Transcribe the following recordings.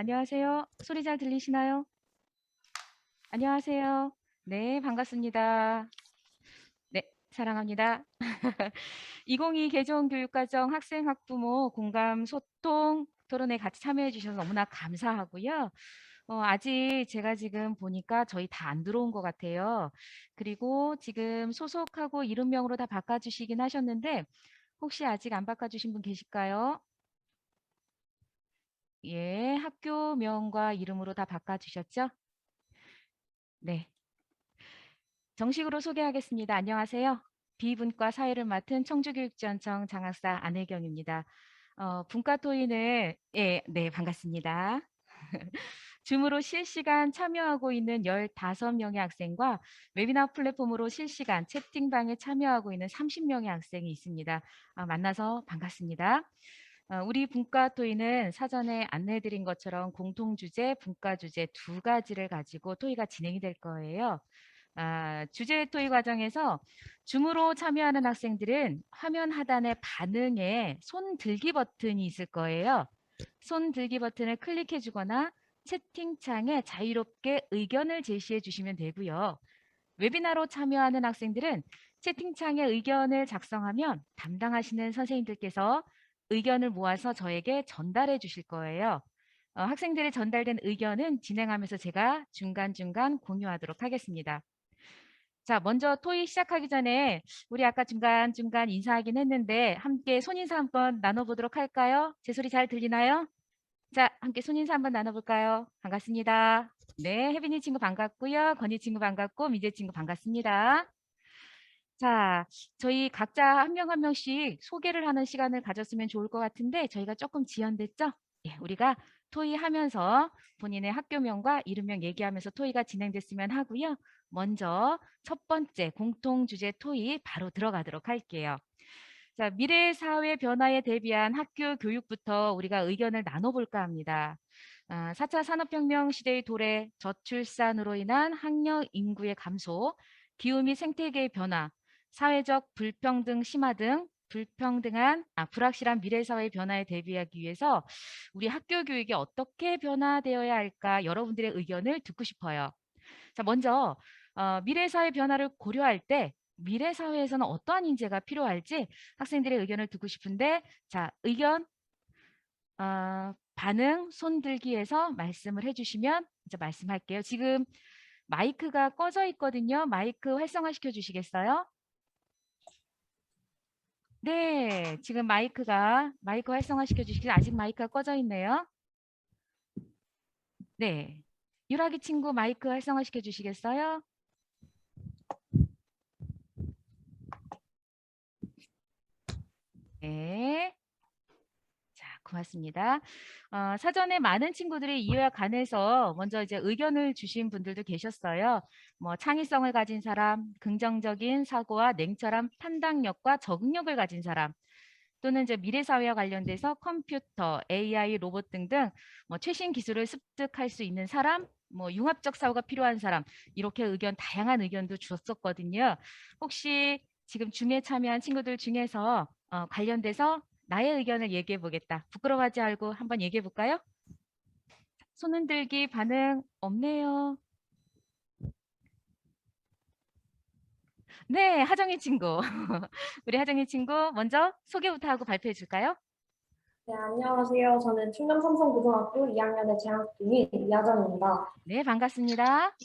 안녕하세요. 소리 잘 들리시나요? 안녕하세요. 네, 반갑습니다. 네, 사랑합니다. 2022 개정교육과정 학생, 학부모 공감, 소통, 토론에 같이 참여해 주셔서 너무나 감사하고요. 아직 제가 지금 보니까 저희 다 안 들어온 것 같아요. 그리고 지금 소속하고 이름명으로 다 바꿔주시긴 하셨는데 혹시 아직 안 바꿔주신 분 계실까요? 예, 학교명과 이름으로 다 바꿔주셨죠? 네. 정식으로 소개하겠습니다. 안녕하세요. 비문과 사회를 맡은 청주교육지원청 장학사 안혜경입니다. 분과 토의는 네, 반갑습니다. 줌으로 실시간 참여하고 있는 15명의 학생과 웨비나 플랫폼으로 실시간 채팅방에 참여하고 있는 30명의 학생이 있습니다. 만나서 반갑습니다. 우리 분과 토의는 사전에 안내해드린 것처럼 공통주제, 분과주제 두 가지를 가지고 토의가 진행이 될 거예요. 주제 토의 과정에서 줌으로 참여하는 학생들은 화면 하단의 반응에 손 들기 버튼이 있을 거예요. 손 들기 버튼을 클릭해 주거나 채팅창에 자유롭게 의견을 제시해 주시면 되고요. 웨비나로 참여하는 학생들은 채팅창에 의견을 작성하면 담당하시는 선생님들께서 의견을 모아서 저에게 전달해 주실 거예요. 학생들의 전달된 의견은 진행하면서 제가 중간중간 공유하도록 하겠습니다. 자, 먼저 토의 시작하기 전에 우리 아까 중간중간 인사하긴 했는데 함께 손인사 한번 나눠보도록 할까요? 제 소리 잘 들리나요? 자, 함께 손인사 한번 나눠볼까요? 반갑습니다. 네, 혜빈이 친구 반갑고요. 건희 친구 반갑고 미재 친구 반갑습니다. 자, 저희 각자 한 명 한 명씩 소개를 하는 시간을 가졌으면 좋을 것 같은데 저희가 조금 지연됐죠? 예, 우리가 토의하면서 본인의 학교명과 이름명 얘기하면서 토의가 진행됐으면 하고요. 먼저 첫 번째 공통주제 토의 바로 들어가도록 할게요. 자, 미래 사회 변화에 대비한 학교 교육부터 우리가 의견을 나눠볼까 합니다. 4차 산업혁명 시대의 도래, 저출산으로 인한 학령 인구의 감소, 기후 및 생태계의 변화, 사회적 불평등 심화 등 불확실한 미래사회 변화에 대비하기 위해서 우리 학교 교육이 어떻게 변화되어야 할까 여러분들의 의견을 듣고 싶어요. 자, 먼저 미래사회 변화를 고려할 때 미래사회에서는 어떠한 인재가 필요할지 학생들의 의견을 듣고 싶은데 자, 의견, 반응, 손들기에서 말씀을 해주시면 이제 말씀할게요. 지금 마이크가 꺼져 있거든요. 마이크 활성화시켜 주시겠어요? 네, 지금 마이크 활성화시켜 주시길 아직 마이크가 꺼져 있네요. 네, 유라기 친구 마이크 활성화시켜 주시겠어요? 네. 자, 고맙습니다. 사전에 많은 친구들이 이와 관해서 먼저 이제 의견을 주신 분들도 계셨어요. 뭐 창의성을 가진 사람, 긍정적인 사고와 냉철한 판단력과 적응력을 가진 사람, 또는 이제 미래 사회와 관련돼서 컴퓨터, AI, 로봇 등등 뭐 최신 기술을 습득할 수 있는 사람, 뭐 융합적 사고가 필요한 사람 이렇게 다양한 의견도 주었었거든요. 혹시 지금 줌에 참여한 친구들 중에서 관련돼서 나의 의견을 얘기해 보겠다. 부끄러워하지 말고 한번 얘기해 볼까요? 손 흔들기 반응 없네요. 네, 하정이 친구. 우리 하정이 친구 먼저 소개부터 하고 발표해 줄까요? 네, 안녕하세요. 저는 충남 삼성고등학교 2학년에 재학 중인 이하정입니다. 네, 반갑습니다.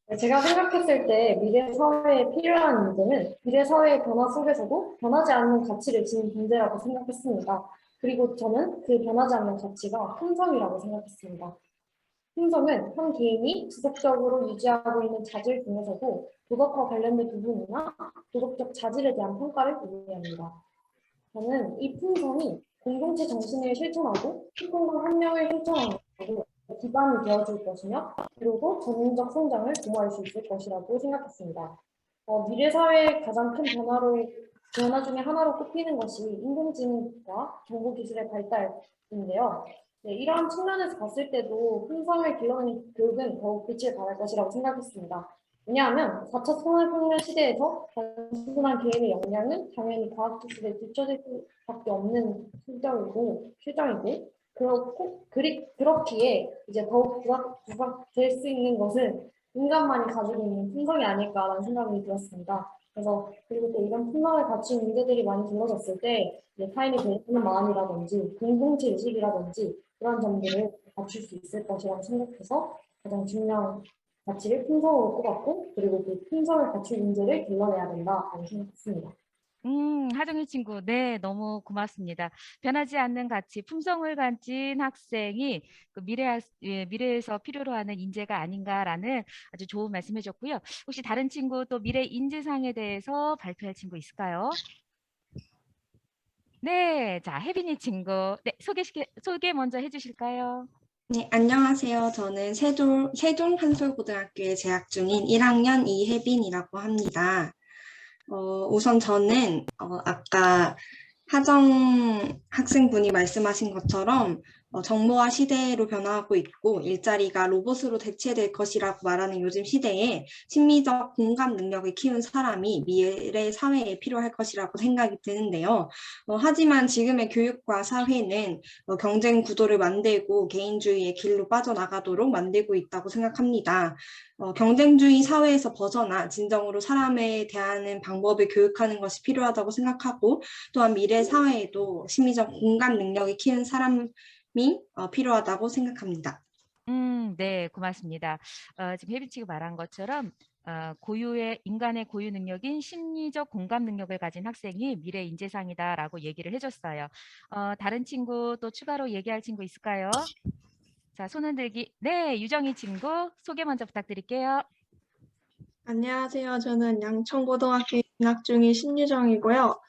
네, 제가 생각했을 때 미래 사회에 필요한 인재는 미래 사회의 변화 속에서도 변하지 않는 가치를 지닌 존재라고 생각했습니다. 그리고 저는 그 변하지 않는 가치가 품성이라고 생각했습니다. 품성은 한 개인이 지속적으로 유지하고 있는 자질 중에서도 도덕과 관련된 부분이나 도덕적 자질에 대한 평가를 의미합니다. 저는 이 품성이 공동체 정신을 실천하고 소통과 협력을 실천하는 기반이 되어줄 것이며 그리고 전인적 성장을 도모할 수 있을 것이라고 생각했습니다. 미래 사회의 가장 큰 변화 중에 하나로 꼽히는 것이 인공지능과 정보기술의 발달인데요. 네, 이러한 측면에서 봤을 때도 품성을 길러내는 교육은 더욱 빛을 발할 것이라고 생각했습니다. 왜냐하면 4차 산업혁명 시대에서 단순한 개인의 역량은 당연히 과학기술에 뒤처질 수밖에 없는 실정이고 그렇기에 이제 더욱 부각될 수 있는 것은 인간만이 가지고 있는 품성이 아닐까라는 생각이 들었습니다. 그래서 그리고 또 이런 품성을 갖춘 인재들이 많이 길러졌을 때 이제 타인을 대하는 마음이라든지 공동체 의식이라든지 그런 점들을 갖출 수 있을 것이라고 생각해서 가장 중요한 가치를 품성으로 꼽았고 그리고 그 품성을 갖춘 인재를 길러내야 된다고 생각했습니다. 하정희 친구, 네, 너무 고맙습니다. 변하지 않는 가치, 품성을 가진 학생이 그 미래에서 필요로 하는 인재가 아닌가라는 아주 좋은 말씀 해줬고요. 혹시 다른 친구 또 미래 인재상에 대해서 발표할 친구 있을까요? 네, 자, 혜빈이 친구, 네, 소개 먼저 해주실까요? 네, 안녕하세요. 저는 세종 한솔고등학교에 재학 중인 1학년 이혜빈이라고 합니다. 우선 저는 아까 하정 학생분이 말씀하신 것처럼 정보화 시대로 변화하고 있고 일자리가 로봇으로 대체될 것이라고 말하는 요즘 시대에 심리적 공감 능력을 키운 사람이 미래 사회에 필요할 것이라고 생각이 드는데요. 하지만 지금의 교육과 사회는 경쟁 구도를 만들고 개인주의의 길로 빠져나가도록 만들고 있다고 생각합니다. 경쟁주의 사회에서 벗어나 진정으로 사람에 대하는 방법을 교육하는 것이 필요하다고 생각하고 또한 미래 사회에도 심리적 공감 능력을 키운 사람이 필요하다고 생각합니다. 네, 고맙습니다. 지금 혜빈 씨가 말한 것처럼 인간의 고유 능력인 심리적 공감 능력을 가진 학생이 미래 인재상이다라고 얘기를 해줬어요. 다른 친구 또 추가로 얘기할 친구 있을까요? 자, 손 흔들기. 네, 유정희 친구 소개 먼저 부탁드릴게요. 안녕하세요. 저는 양천고등학교에 진학 중인 신유정이고요.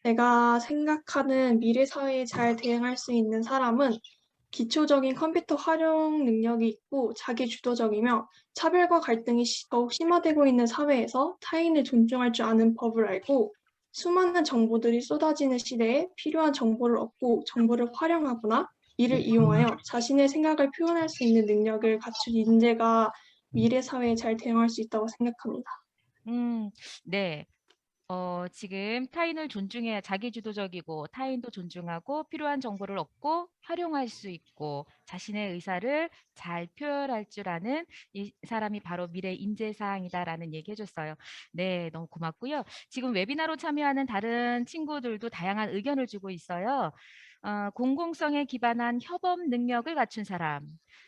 제가 생각하는 미래 사회에 잘 대응할 수 있는 사람은 기초적인 컴퓨터 활용 능력이 있고 자기 주도적이며 차별과 갈등이 더욱 심화되고 있는 사회에서 타인을 존중할 줄 아는 법을 알고 수많은 정보들이 쏟아지는 시대에 필요한 정보를 얻고 정보를 활용하거나 이를 이용하여 자신의 생각을 표현할 수 있는 능력을 갖춘 인재가 미래 사회에 잘 대응할 수 있다고 생각합니다. 네. 지금 타인을 존중해야 자기주도적이고 타인도 존중하고 필요한 정보를 얻고 활용할 수 있고 자신의 의사를 잘 표현할 줄 아는 이 사람이 바로 미래 인재상이다라는 얘기 해줬어요. 네, 너무 고맙고요. 지금 웨비나로 참여하는 다른 친구들도 다양한 의견을 주고 있어요. 공공성에 기반한 협업 능력을 갖춘 사람,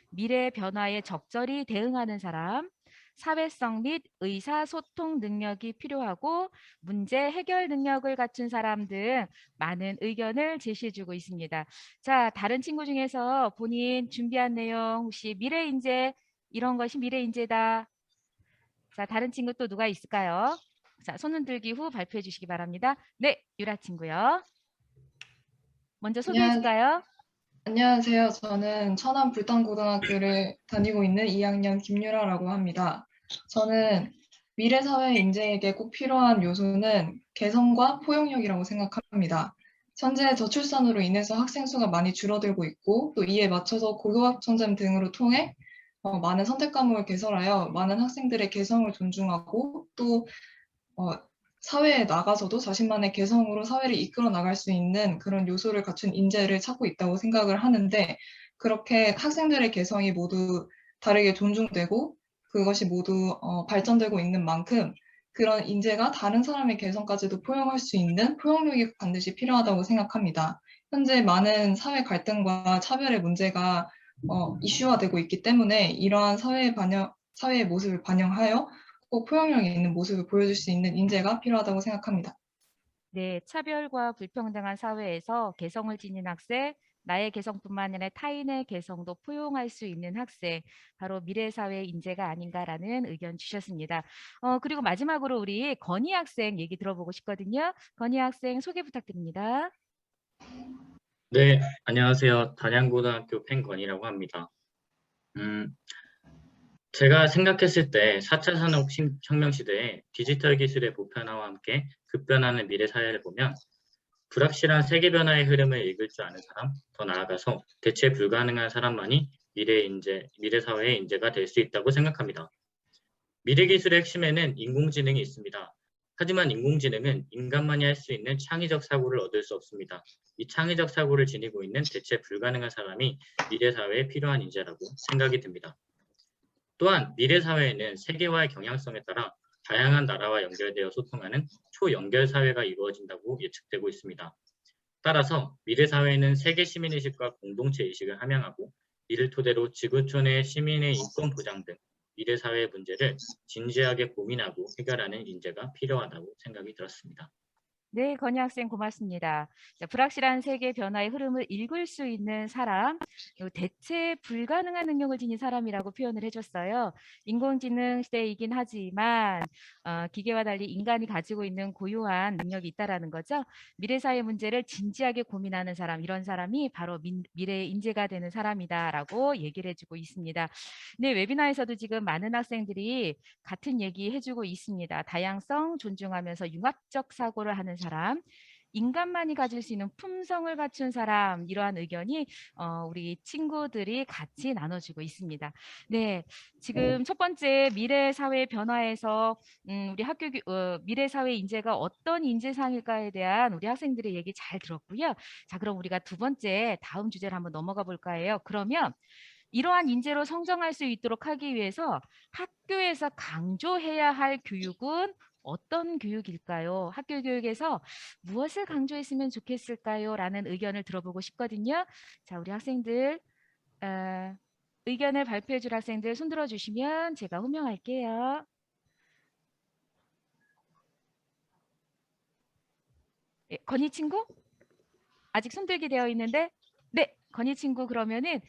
미래 변화에 적절히 대응하는 사람, 사회성 및 의사소통 능력이 필요하고 문제 해결 능력을 갖춘 사람 등 많은 의견을 제시해주고 있습니다. 자, 다른 친구 중에서 본인 준비한 내용 혹시 미래 인재 이런 것이 미래 인재다. 자, 다른 친구 또 누가 있을까요? 자, 손 흔들기 후 발표해 주시기 바랍니다. 네, 유라 친구요. 먼저 소개해 줄까요? 안녕하세요. 저는 천안 불탄고등학교를 다니고 있는 2학년 김유라라고 합니다. 저는 미래 사회 인재에게 꼭 필요한 요소는 개성과 포용력이라고 생각합니다. 현재 저출산으로 인해서 학생 수가 많이 줄어들고 있고 또 이에 맞춰서 고교학점제 등으로 통해 많은 선택 과목을 개설하여 많은 학생들의 개성을 존중하고 또 사회에 나가서도 자신만의 개성으로 사회를 이끌어 나갈 수 있는 그런 요소를 갖춘 인재를 찾고 있다고 생각을 하는데 그렇게 학생들의 개성이 모두 다르게 존중되고 그것이 모두 발전되고 있는 만큼 그런 인재가 다른 사람의 개성까지도 포용할 수 있는 포용력이 반드시 필요하다고 생각합니다. 현재 많은 사회 갈등과 차별의 문제가 이슈화되고 있기 때문에 이러한 사회의 모습을 반영하여 꼭 포용력이 있는 모습을 보여줄 수 있는 인재가 필요하다고 생각합니다. 네, 차별과 불평등한 사회에서 개성을 지닌 학생, 나의 개성뿐만 아니라 타인의 개성도 포용할 수 있는 학생, 바로 미래사회 인재가 아닌가라는 의견 주셨습니다. 그리고 마지막으로 우리 건희 학생 얘기 들어보고 싶거든요. 건희 학생 소개 부탁드립니다. 네, 안녕하세요. 단양고등학교 팬건이라고 합니다. 제가 생각했을 때 4차 산업혁명 시대에 디지털 기술의 보편화와 함께 급변하는 미래 사회를 보면 불확실한 세계 변화의 흐름을 읽을 줄 아는 사람, 더 나아가서 대체 불가능한 사람만이 미래 사회의 인재가 될 수 있다고 생각합니다. 미래 기술의 핵심에는 인공지능이 있습니다. 하지만 인공지능은 인간만이 할 수 있는 창의적 사고를 얻을 수 없습니다. 이 창의적 사고를 지니고 있는 대체 불가능한 사람이 미래 사회에 필요한 인재라고 생각이 듭니다. 또한 미래 사회에는 세계화의 경향성에 따라 다양한 나라와 연결되어 소통하는 초연결 사회가 이루어진다고 예측되고 있습니다. 따라서 미래 사회는 세계 시민의식과 공동체 의식을 함양하고 이를 토대로 지구촌 내 시민의 인권 보장 등 미래 사회의 문제를 진지하게 고민하고 해결하는 인재가 필요하다고 생각이 들었습니다. 네, 건희 학생 고맙습니다. 자, 불확실한 세계 변화의 흐름을 읽을 수 있는 사람, 그리고 대체 불가능한 능력을 지닌 사람이라고 표현을 해줬어요. 인공지능 시대이긴 하지만 기계와 달리 인간이 가지고 있는 고유한 능력이 있다라는 거죠. 미래사회 문제를 진지하게 고민하는 사람, 이런 사람이 바로 미래의 인재가 되는 사람이다라고 얘기를 해주고 있습니다. 네, 웨비나에서도 지금 많은 학생들이 같은 얘기 해주고 있습니다. 다양성 존중하면서 융합적 사고를 하는 사람, 인간만이 가질 수 있는 품성을 갖춘 사람, 이러한 의견이 우리 친구들이 같이 나눠주고 있습니다. 네, 지금 첫 번째 미래 사회 변화에서 우리 미래 사회 인재가 어떤 인재상일까에 대한 우리 학생들의 얘기 잘 들었고요. 자, 그럼 우리가 두 번째 다음 주제를 한번 넘어가 볼까 해요. 그러면 이러한 인재로 성장할 수 있도록 하기 위해서 학교에서 강조해야 할 교육은 어떤 교육일까요? 학교 교육에서 무엇을 강조했으면 좋겠을까요? 라는 의견을 들어보고 싶거든요. 자, 우리 학생들 의견을 발표해 줄 학생들 손 들어주시면 제가 호명할게요. 예, 건희 친구? 아직 손들기 되어 있는데? 네, 건희 친구 그러면은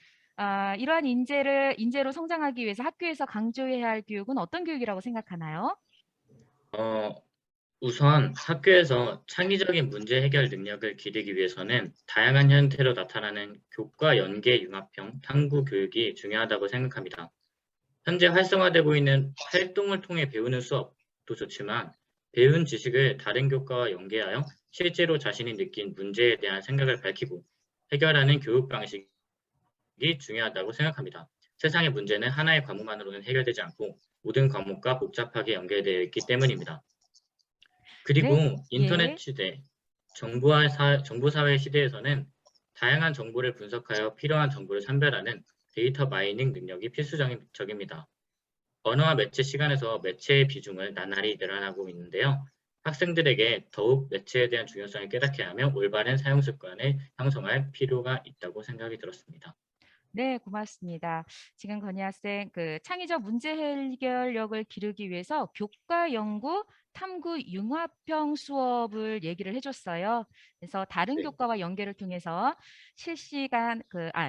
이러한 인재로 성장하기 위해서 학교에서 강조해야 할 교육은 어떤 교육이라고 생각하나요? 우선 학교에서 창의적인 문제 해결 능력을 기르기 위해서는 다양한 형태로 나타나는 교과 연계 융합형 탐구 교육이 중요하다고 생각합니다. 현재 활성화되고 있는 활동을 통해 배우는 수업도 좋지만 배운 지식을 다른 교과와 연계하여 실제로 자신이 느낀 문제에 대한 생각을 밝히고 해결하는 교육 방식이 중요하다고 생각합니다. 세상의 문제는 하나의 과목만으로는 해결되지 않고 모든 과목과 복잡하게 연결되어 있기 때문입니다. 그리고 네, 인터넷 예. 시대, 정보사회 시대에서는 다양한 정보를 분석하여 필요한 정보를 선별하는 데이터 마이닝 능력이 필수적입니다. 언어와 매체 시간에서 매체의 비중을 나날이 늘어나고 있는데요. 학생들에게 더욱 매체에 대한 중요성을 깨닫게 하며 올바른 사용 습관을 형성할 필요가 있다고 생각이 들었습니다. 네, 고맙습니다. 지금 건희 학생 창의적 문제 해결력을 기르기 위해서 교과 연구 탐구 융합형 수업을 얘기를 해줬어요. 그래서 다른 네. 교과와 연계를 통해서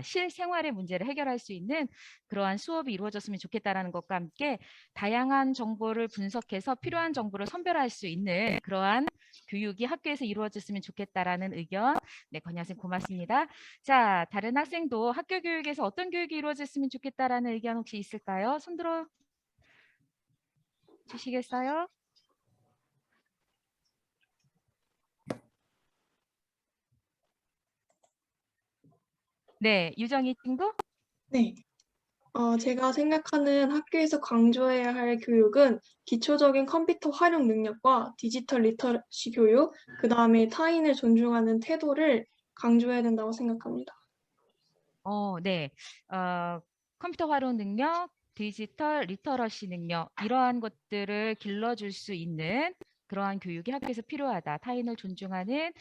실생활의 문제를 해결할 수 있는 그러한 수업이 이루어졌으면 좋겠다라는 것과 함께 다양한 정보를 분석해서 필요한 정보를 선별할 수 있는 그러한 교육이 학교에서 이루어졌으면 좋겠다라는 의견. 네, 건희 학생 고맙습니다. 자, 다른 학생도 학교 교육에서 어떤 교육이 이루어졌으면 좋겠다라는 의견 혹시 있을까요? 손 들어 주시겠어요? 네, 유정이 친구? 네. 제가 생각하는 학교에서 강조해야 할 교육은 기초적인 컴퓨터 활용 능력과 디지털 리터러시 교육, 그 다음에 타인을 존중하는 태도를 강조해야 된다고 생각합니다. 네. 컴퓨터 활용 능력, 디지털 리터러시 능력, 이러한 것들을 길러줄 수 있는 그러한 교육이 학교에서 필요하다. 타인을 존중하는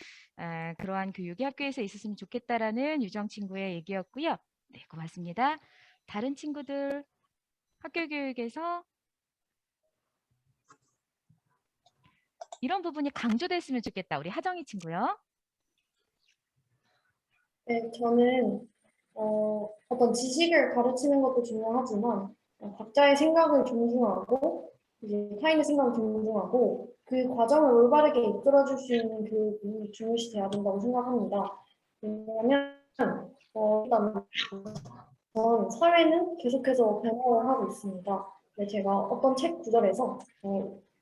그러한 교육이 학교에서 있었으면 좋겠다라는 유정 친구의 얘기였고요. 네, 고맙습니다. 다른 친구들 학교 교육에서 이런 부분이 강조됐으면 좋겠다. 우리 하정이 친구요. 네, 저는 어떤 지식을 가르치는 것도 중요하지만 각자의 생각을 존중하고 이제 타인의 생각을 존중하고 그 과정을 올바르게 이끌어줄 수 있는 교육이 중요시돼야 된다고 생각합니다. 왜냐하면 일단 사회는 계속해서 변화를 하고 있습니다. 네, 제가 어떤 책 구절에서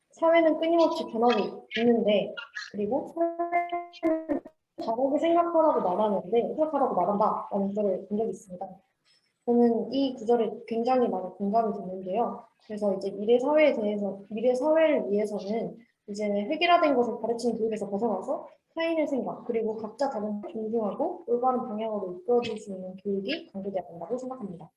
사회는 끊임없이 변하고 있는데 그리고 사회는 다르게 생각하라고 말한다라는 구절을 본 적이 있습니다. 저는 이 구절에 굉장히 많이 공감이 되는데요. 그래서 이제 미래 사회를 위해서는 이제 획일화된 것을 가르치는 교육에서 벗어나서 타인의 생각, 그리고 각자 다른 걸 존중하고 올바른 방향으로 이끌어줄 수 있는 교육이 강조되어야 한다고 생각합니다.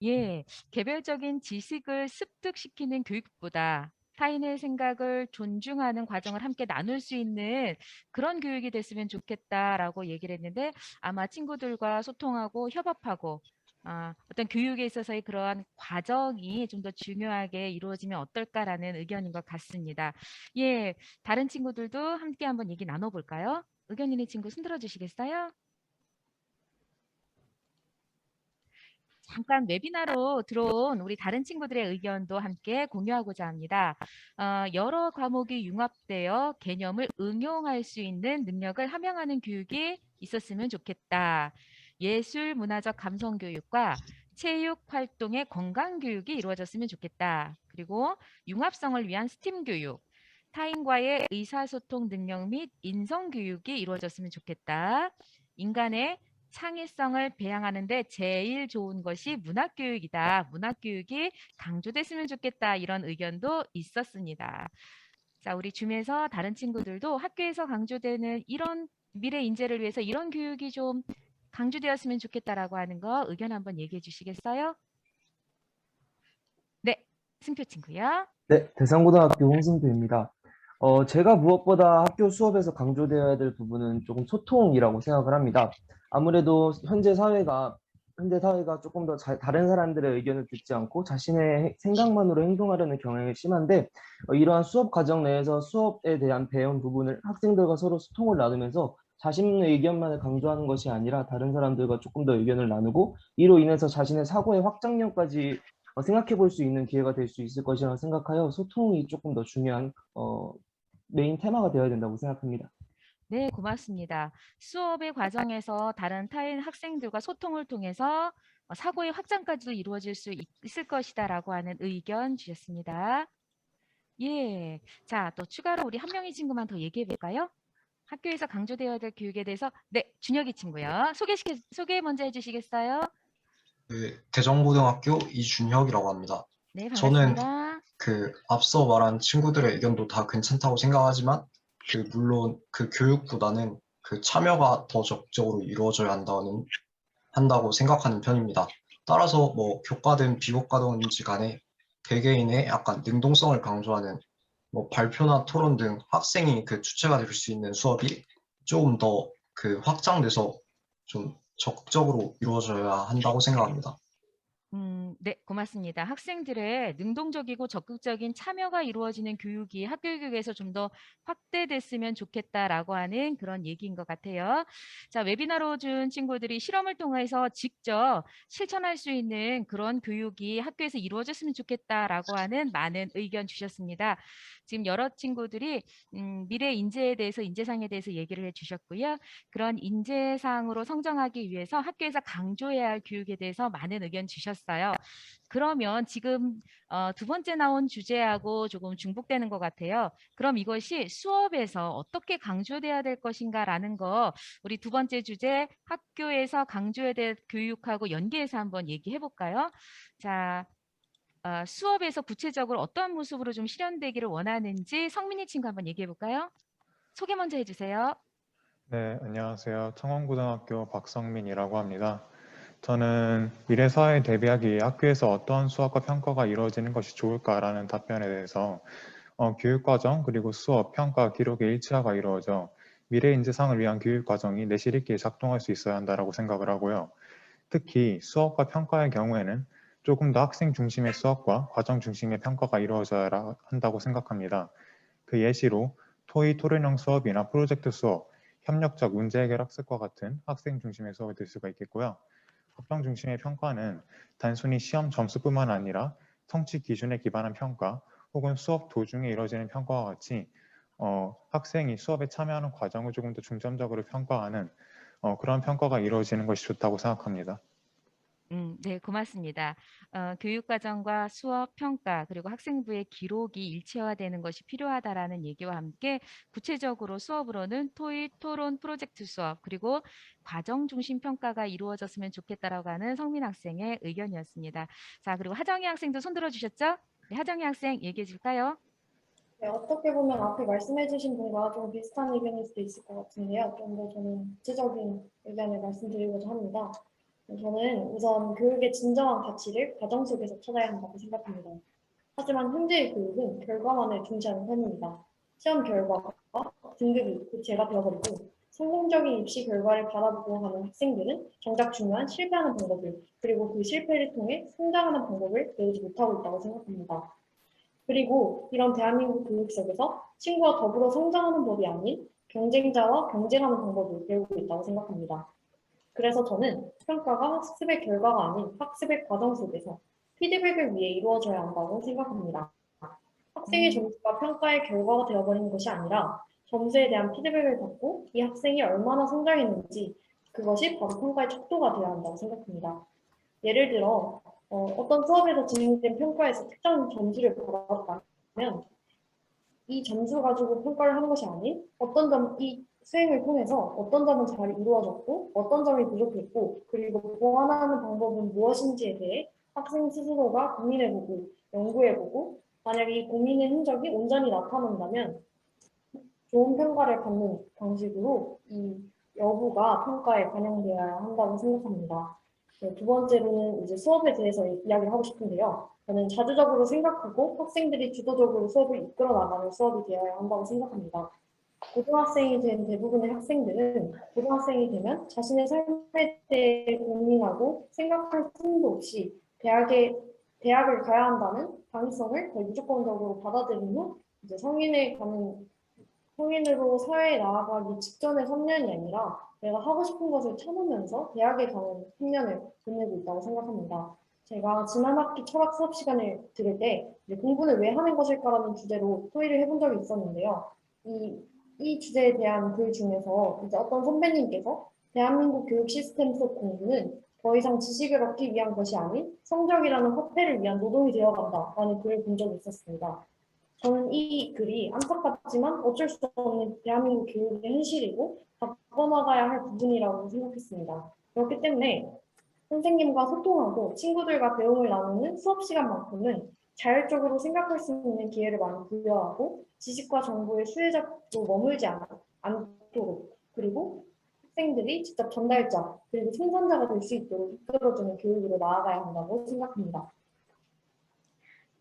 예, 개별적인 지식을 습득시키는 교육보다 타인의 생각을 존중하는 과정을 함께 나눌 수 있는 그런 교육이 됐으면 좋겠다라고 얘기를 했는데 아마 친구들과 소통하고 협업하고 어떤 교육에 있어서의 그러한 과정이 좀 더 중요하게 이루어지면 어떨까라는 의견인 것 같습니다. 예, 다른 친구들도 함께 한번 얘기 나눠볼까요? 의견 있는 친구 손 들어주시겠어요? 잠깐 웨비나로 들어온 우리 다른 친구들의 의견도 함께 공유하고자 합니다. 여러 과목이 융합되어 개념을 응용할 수 있는 능력을 함양하는 교육이 있었으면 좋겠다. 예술, 문화적 감성 교육과 체육 활동의 건강 교육이 이루어졌으면 좋겠다. 그리고 융합성을 위한 스팀 교육, 타인과의 의사소통 능력 및 인성 교육이 이루어졌으면 좋겠다. 인간의 창의성을 배양하는 데 제일 좋은 것이 문학교육이다. 문학교육이 강조됐으면 좋겠다. 이런 의견도 있었습니다. 자, 우리 줌에서 다른 친구들도 학교에서 강조되는 이런 미래 인재를 위해서 이런 교육이 좀 강조되었으면 좋겠다라고 하는 거 의견 한번 얘기해 주시겠어요? 네, 승표 친구요. 네, 대상고등학교 홍승표입니다. 제가 무엇보다 학교 수업에서 강조되어야 될 부분은 조금 소통이라고 생각을 합니다. 아무래도 현재 사회가 조금 더 다른 사람들의 의견을 듣지 않고 자신의 생각만으로 행동하려는 경향이 심한데, 이러한 수업 과정 내에서 수업에 대한 배운 부분을 학생들과 서로 소통을 나누면서 자신의 의견만을 강조하는 것이 아니라 다른 사람들과 조금 더 의견을 나누고 이로 인해서 자신의 사고의 확장력까지 생각해 볼 수 있는 기회가 될 수 있을 것이라고 생각하여 소통이 조금 더 중요한 메인 테마가 되어야 된다고 생각합니다. 네, 고맙습니다. 수업의 과정에서 다른 타인 학생들과 소통을 통해서 사고의 확장까지도 이루어질 수 있을 것이다라고 하는 의견 주셨습니다. 예, 자, 또 추가로 우리 한 명의 친구만 더 얘기해 볼까요? 학교에서 강조되어야 될 교육에 대해서 네, 준혁이 친구요. 소개 먼저 해주시겠어요? 네, 대전고등학교 이준혁이라고 합니다. 네, 저는 반갑습니다. 앞서 말한 친구들의 의견도 다 괜찮다고 생각하지만 물론 교육보다는 참여가 더 적극적으로 이루어져야 한다고 생각하는 편입니다. 따라서 뭐 교과든 비교과든지 간에 개개인의 약간 능동성을 강조하는 뭐 발표나 토론 등 학생이 주체가 될 수 있는 수업이 조금 더 확장돼서 좀 적극적으로 이루어져야 한다고 생각합니다. 네, 고맙습니다. 학생들의 능동적이고 적극적인 참여가 이루어지는 교육이 학교 교육에서 좀 더 확대됐으면 좋겠다라고 하는 그런 얘기인 것 같아요. 자, 웨비나로 준 친구들이 실험을 통해서 직접 실천할 수 있는 그런 교육이 학교에서 이루어졌으면 좋겠다라고 하는 많은 의견 주셨습니다. 지금 여러 친구들이 미래 인재에 대해서 인재상에 대해서 얘기를 해주셨고요. 그런 인재상으로 성장하기 위해서 학교에서 강조해야 할 교육에 대해서 많은 의견 주셨어요. 그러면 지금 두 번째 나온 주제하고 조금 중복되는 것 같아요. 그럼 이것이 수업에서 어떻게 강조돼야 될 것인가라는 거 우리 두 번째 주제 학교에서 강조해야 될 교육하고 연계해서 한번 얘기해 볼까요? 자, 수업에서 구체적으로 어떤 모습으로 좀 실현되기를 원하는지 성민이 친구 한번 얘기해 볼까요? 소개 먼저 해주세요. 네, 안녕하세요. 청원고등학교 박성민이라고 합니다. 저는 미래 사회에 대비하기 위해 학교에서 어떤 수업과 평가가 이루어지는 것이 좋을까라는 답변에 대해서 교육과정 그리고 수업, 평가, 기록의 일치화가 이루어져 미래 인재상을 위한 교육과정이 내실 있게 작동할 수 있어야 한다고 생각을 하고요. 특히 수업과 평가의 경우에는 조금 더 학생 중심의 수업과 과정 중심의 평가가 이루어져야 한다고 생각합니다. 그 예시로 토의 토론형 수업이나 프로젝트 수업, 협력적 문제 해결 학습과 같은 학생 중심의 수업이 될 수가 있겠고요. 학생 중심의 평가는 단순히 시험 점수뿐만 아니라 성취 기준에 기반한 평가 혹은 수업 도중에 이루어지는 평가와 같이 학생이 수업에 참여하는 과정을 조금 더 중점적으로 평가하는 그런 평가가 이루어지는 것이 좋다고 생각합니다. 네, 고맙습니다. 교육과정과 수업, 평가, 그리고 학생부의 기록이 일체화되는 것이 필요하다라는 얘기와 함께 구체적으로 수업으로는 토의, 토론, 프로젝트 수업, 그리고 과정 중심 평가가 이루어졌으면 좋겠다라고 하는 성민 학생의 의견이었습니다. 자, 그리고 하정희 학생도 손 들어주셨죠? 네, 하정희 학생 얘기해 줄까요? 네, 어떻게 보면 앞에 말씀해주신 분과 좀 비슷한 의견일 수도 있을 것 같은데요. 좀 더 저는 구체적인 의견을 말씀드리고자 합니다. 저는 우선 교육의 진정한 가치를 과정 속에서 찾아야 한다고 생각합니다. 하지만 현재의 교육은 결과만을 중시하는 편입니다. 시험 결과가 등급이 곧 제가 되어버리고 성공적인 입시 결과를 바라보고 하는 학생들은 정작 중요한 실패하는 방법을 그리고 그 실패를 통해 성장하는 방법을 배우지 못하고 있다고 생각합니다. 그리고 이런 대한민국 교육 속에서 친구와 더불어 성장하는 법이 아닌 경쟁자와 경쟁하는 방법을 배우고 있다고 생각합니다. 그래서 저는 평가가 학습의 결과가 아닌 학습의 과정 속에서 피드백을 위해 이루어져야 한다고 생각합니다. 학생의 점수가 평가의 결과가 되어버리는 것이 아니라 점수에 대한 피드백을 받고 이 학생이 얼마나 성장했는지 그것이 바로 평가의 척도가 되어야 한다고 생각합니다. 예를 들어 어떤 수업에서 진행된 평가에서 특정 점수를 받았다면 이 점수 가지고 평가를 하는 것이 아닌 이 수행을 통해서 어떤 점은 잘 이루어졌고 어떤 점이 부족했고 그리고 보완하는 방법은 무엇인지에 대해 학생 스스로가 고민해보고 연구해보고 만약 이 고민의 흔적이 온전히 나타난다면 좋은 평가를 받는 방식으로 이 여부가 평가에 반영되어야 한다고 생각합니다. 네, 두 번째로는 이제 수업에 대해서 이야기를 하고 싶은데요. 저는 자주적으로 생각하고 학생들이 주도적으로 수업을 이끌어 나가는 수업이 되어야 한다고 생각합니다. 고등학생이 된 대부분의 학생들은 고등학생이 되면 자신의 삶에 대해 고민하고 생각할 틈도 없이 대학을 가야 한다는 당위성을 거의 무조건적으로 받아들인 후 이제 성인으로 사회에 나아가기 직전의 3년이 아니라 내가 하고 싶은 것을 참으면서 대학에 가는 3년을 보내고 있다고 생각합니다. 제가 지난 학기 철학 수업 시간을 들을 때 공부는 왜 하는 것일까라는 주제로 토의를 해본 적이 있었는데요. 이 주제에 대한 글 중에서 이제 어떤 선배님께서 대한민국 교육 시스템 속 공부는 더 이상 지식을 얻기 위한 것이 아닌 성적이라는 화폐를 위한 노동이 되어간다라는 글을 본 적이 있었습니다. 저는 이 글이 안타깝지만 어쩔 수 없는 대한민국 교육의 현실이고 바꿔나가야 할 부분이라고 생각했습니다. 그렇기 때문에 선생님과 소통하고 친구들과 배움을 나누는 수업 시간만큼은 자율적으로 생각할 수 있는 기회를 많이 부여하고 지식과 정보의 수혜자로 머물지 않도록 그리고 학생들이 직접 전달자 그리고 생산자가 될 수 있도록 이끌어주는 교육으로 나아가야 한다고 생각합니다.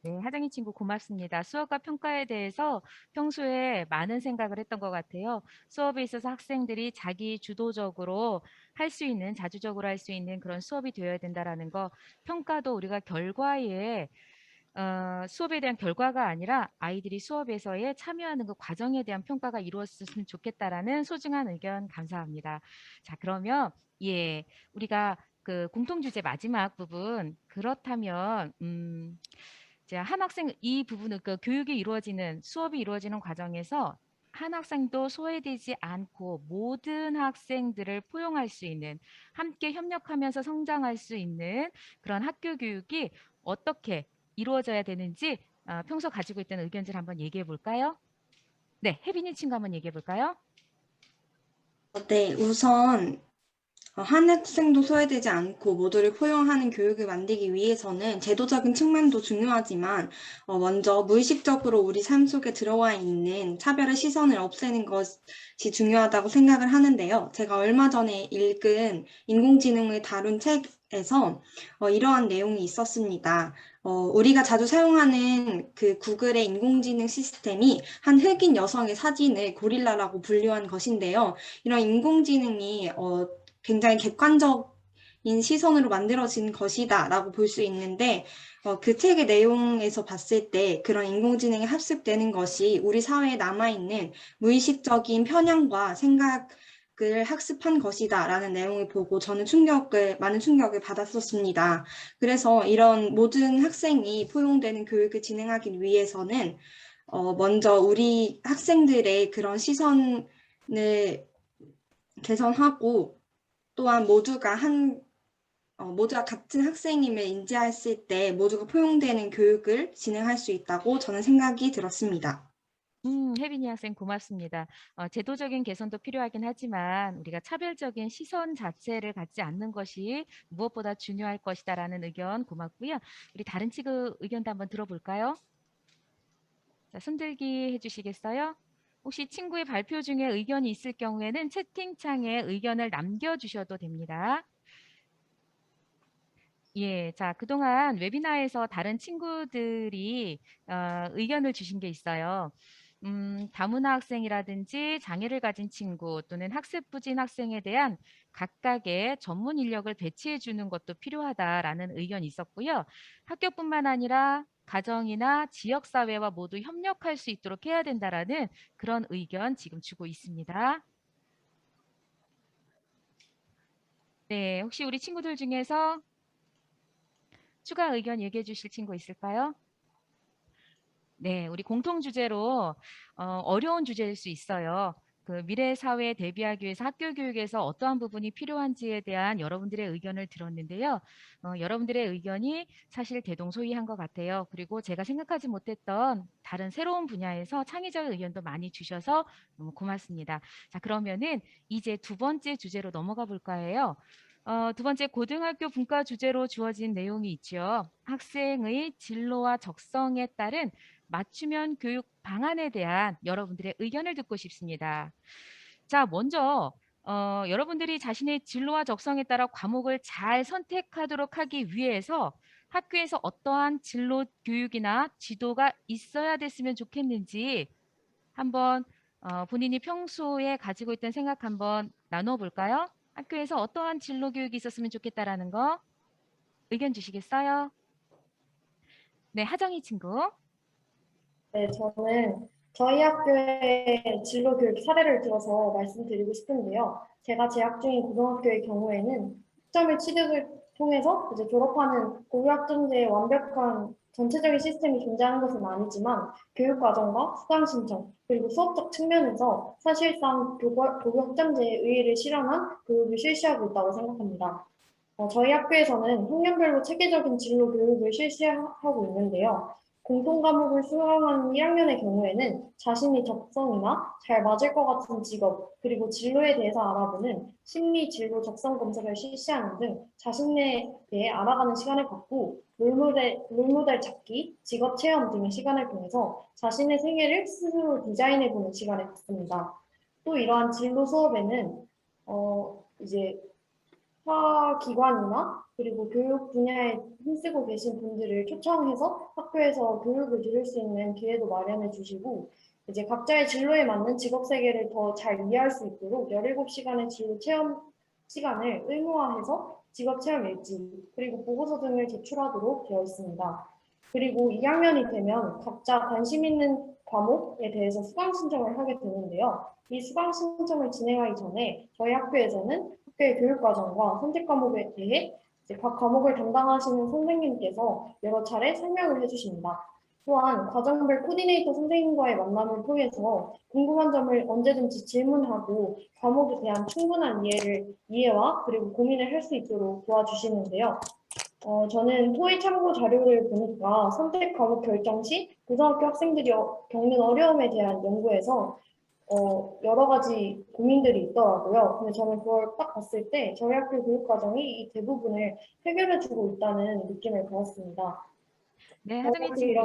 네, 하정이 친구 고맙습니다. 수업과 평가에 대해서 평소에 많은 생각을 했던 것 같아요. 수업에 있어서 학생들이 자기 주도적으로 할 수 있는, 자주적으로 할 수 있는 그런 수업이 되어야 된다라는 거. 평가도 우리가 결과에 수업에 대한 결과가 아니라 아이들이 수업에서의 참여하는 그 과정에 대한 평가가 이루어졌으면 좋겠다라는 소중한 의견 감사합니다. 자, 그러면 우리가 그 공통 주제 마지막 부분 그렇다면 이제 한 학생 이 부분은 그 교육이 이루어지는 수업이 이루어지는 과정에서 한 학생도 소외되지 않고 모든 학생들을 포용할 수 있는 함께 협력하면서 성장할 수 있는 그런 학교 교육이 어떻게 이루어져야 되는지 평소 가지고 있던 의견들 한번 얘기해 볼까요? 네, 혜빈이 친구 한번 얘기해 볼까요? 네, 우선 한 학생도 소외되지 않고 모두를 포용하는 교육을 만들기 위해서는 제도적인 측면도 중요하지만 먼저 무의식적으로 우리 삶 속에 들어와 있는 차별의 시선을 없애는 것이 중요하다고 생각을 하는데요. 제가 얼마 전에 읽은 인공지능을 다룬 책에서 이러한 내용이 있었습니다. 우리가 자주 사용하는 그 구글의 인공지능 시스템이 한 흑인 여성의 사진을 고릴라라고 분류한 것인데요. 이런 인공지능이 굉장히 객관적인 시선으로 만들어진 것이다 라고 볼 수 있는데 그 책의 내용에서 봤을 때 그런 인공지능이 학습되는 것이 우리 사회에 남아있는 무의식적인 편향과 생각을 학습한 것이다 라는 내용을 보고 저는 많은 충격을 받았었습니다. 그래서 이런 모든 학생이 포용되는 교육을 진행하기 위해서는 먼저 우리 학생들의 그런 시선을 개선하고 또한 모두가 같은 학생임을 인지했을 때 모두가 포용되는 교육을 진행할 수 있다고 저는 생각이 들었습니다. 혜빈이 학생 고맙습니다. 제도적인 개선도 필요하긴 하지만 우리가 차별적인 시선 자체를 갖지 않는 것이 무엇보다 중요할 것이다라는 의견 고맙고요. 우리 다른 친구 의견도 한번 들어볼까요? 자, 손들기 해주시겠어요? 혹시 친구의 발표 중에 의견이 있을 경우에는 채팅창에 의견을 남겨주셔도 됩니다. 예, 자, 그동안 웨비나에서 다른 친구들이 의견을 주신 게 있어요. 다문화 학생이라든지 장애를 가진 친구 또는 학습 부진 학생에 대한 각각의 전문 인력을 배치해 주는 것도 필요하다라는 의견이 있었고요. 학교뿐만 아니라 가정이나 지역사회와 모두 협력할 수 있도록 해야 된다라는 그런 의견 지금 주고 있습니다. 네, 혹시 우리 친구들 중에서 추가 의견 얘기해 주실 친구 있을까요? 네, 우리 공통 주제로 어려운 주제일 수 있어요. 그 미래 사회에 대비하기 위해서 학교 교육에서 어떠한 부분이 필요한지에 대한 여러분들의 의견을 들었는데요. 여러분들의 의견이 사실 대동소이한 것 같아요. 그리고 제가 생각하지 못했던 다른 새로운 분야에서 창의적 의견도 많이 주셔서 너무 고맙습니다. 자, 그러면은 이제 두 번째 주제로 넘어가 볼까 해요. 두 번째 고등학교 분과 주제로 주어진 내용이 있죠. 학생의 진로와 적성에 따른 맞춤형 교육 방안에 대한 여러분들의 의견을 듣고 싶습니다. 자, 먼저 여러분들이 자신의 진로와 적성에 따라 과목을 잘 선택하도록 하기 위해서 학교에서 어떠한 진로 교육이나 지도가 있어야 됐으면 좋겠는지 한번 본인이 평소에 가지고 있던 생각 한번 나눠볼까요? 학교에서 어떠한 진로 교육이 있었으면 좋겠다라는 거 의견 주시겠어요? 네, 하정이 친구. 네, 저는 저희 학교의 진로 교육 사례를 들어서 말씀드리고 싶은데요. 제가 재학 중인 고등학교의 경우에는 학점을 취득을 통해서 이제 졸업하는 고교학점제의 완벽한 전체적인 시스템이 존재하는 것은 아니지만 교육과정과 수강 신청 그리고 수업적 측면에서 사실상 고교학점제의 의의를 실현한 교육을 실시하고 있다고 생각합니다. 저희 학교에서는 학년별로 체계적인 진로 교육을 실시하고 있는데요. 공통 과목을 수강하는 1학년의 경우에는 자신의 적성이나 잘 맞을 것 같은 직업, 그리고 진로에 대해서 알아보는 심리 진로 적성 검색을 실시하는 등 자신에 대해 알아가는 시간을 갖고 롤모델 찾기, 직업 체험 등의 시간을 통해서 자신의 생애를 스스로 디자인해보는 시간을 갖습니다. 또 이러한 진로 수업에는 이제 기관이나 그리고 교육 분야에 힘쓰고 계신 분들을 초청해서 학교에서 교육을 들을 수 있는 기회도 마련해 주시고 이제 각자의 진로에 맞는 직업 세계를 더 잘 이해할 수 있도록 17시간의 진로 체험 시간을 의무화해서 직업 체험 일지 그리고 보고서 등을 제출하도록 되어 있습니다. 그리고 2학년이 되면 각자 관심 있는 과목에 대해서 수강 신청을 하게 되는데요. 이 수강 신청을 진행하기 전에 저희 학교에서는 학교의 교육과정과 선택 과목에 대해 이제 각 과목을 담당하시는 선생님께서 여러 차례 설명을 해주십니다. 또한 과정별 코디네이터 선생님과의 만남을 통해서 궁금한 점을 언제든지 질문하고 과목에 대한 충분한 이해와 그리고 고민을 할 수 있도록 도와주시는데요. 저는 토익 참고 자료를 보니까 선택 과목 결정 시 고등학교 학생들이 겪는 어려움에 대한 연구에서 여러 가지 고민들이 있더라고요. 근데 저는 그걸 딱 봤을 때 저희 학교 교육과정이 이 대부분을 해결해주고 있다는 느낌을 받았습니다. 네, 하정이 혹시 친구.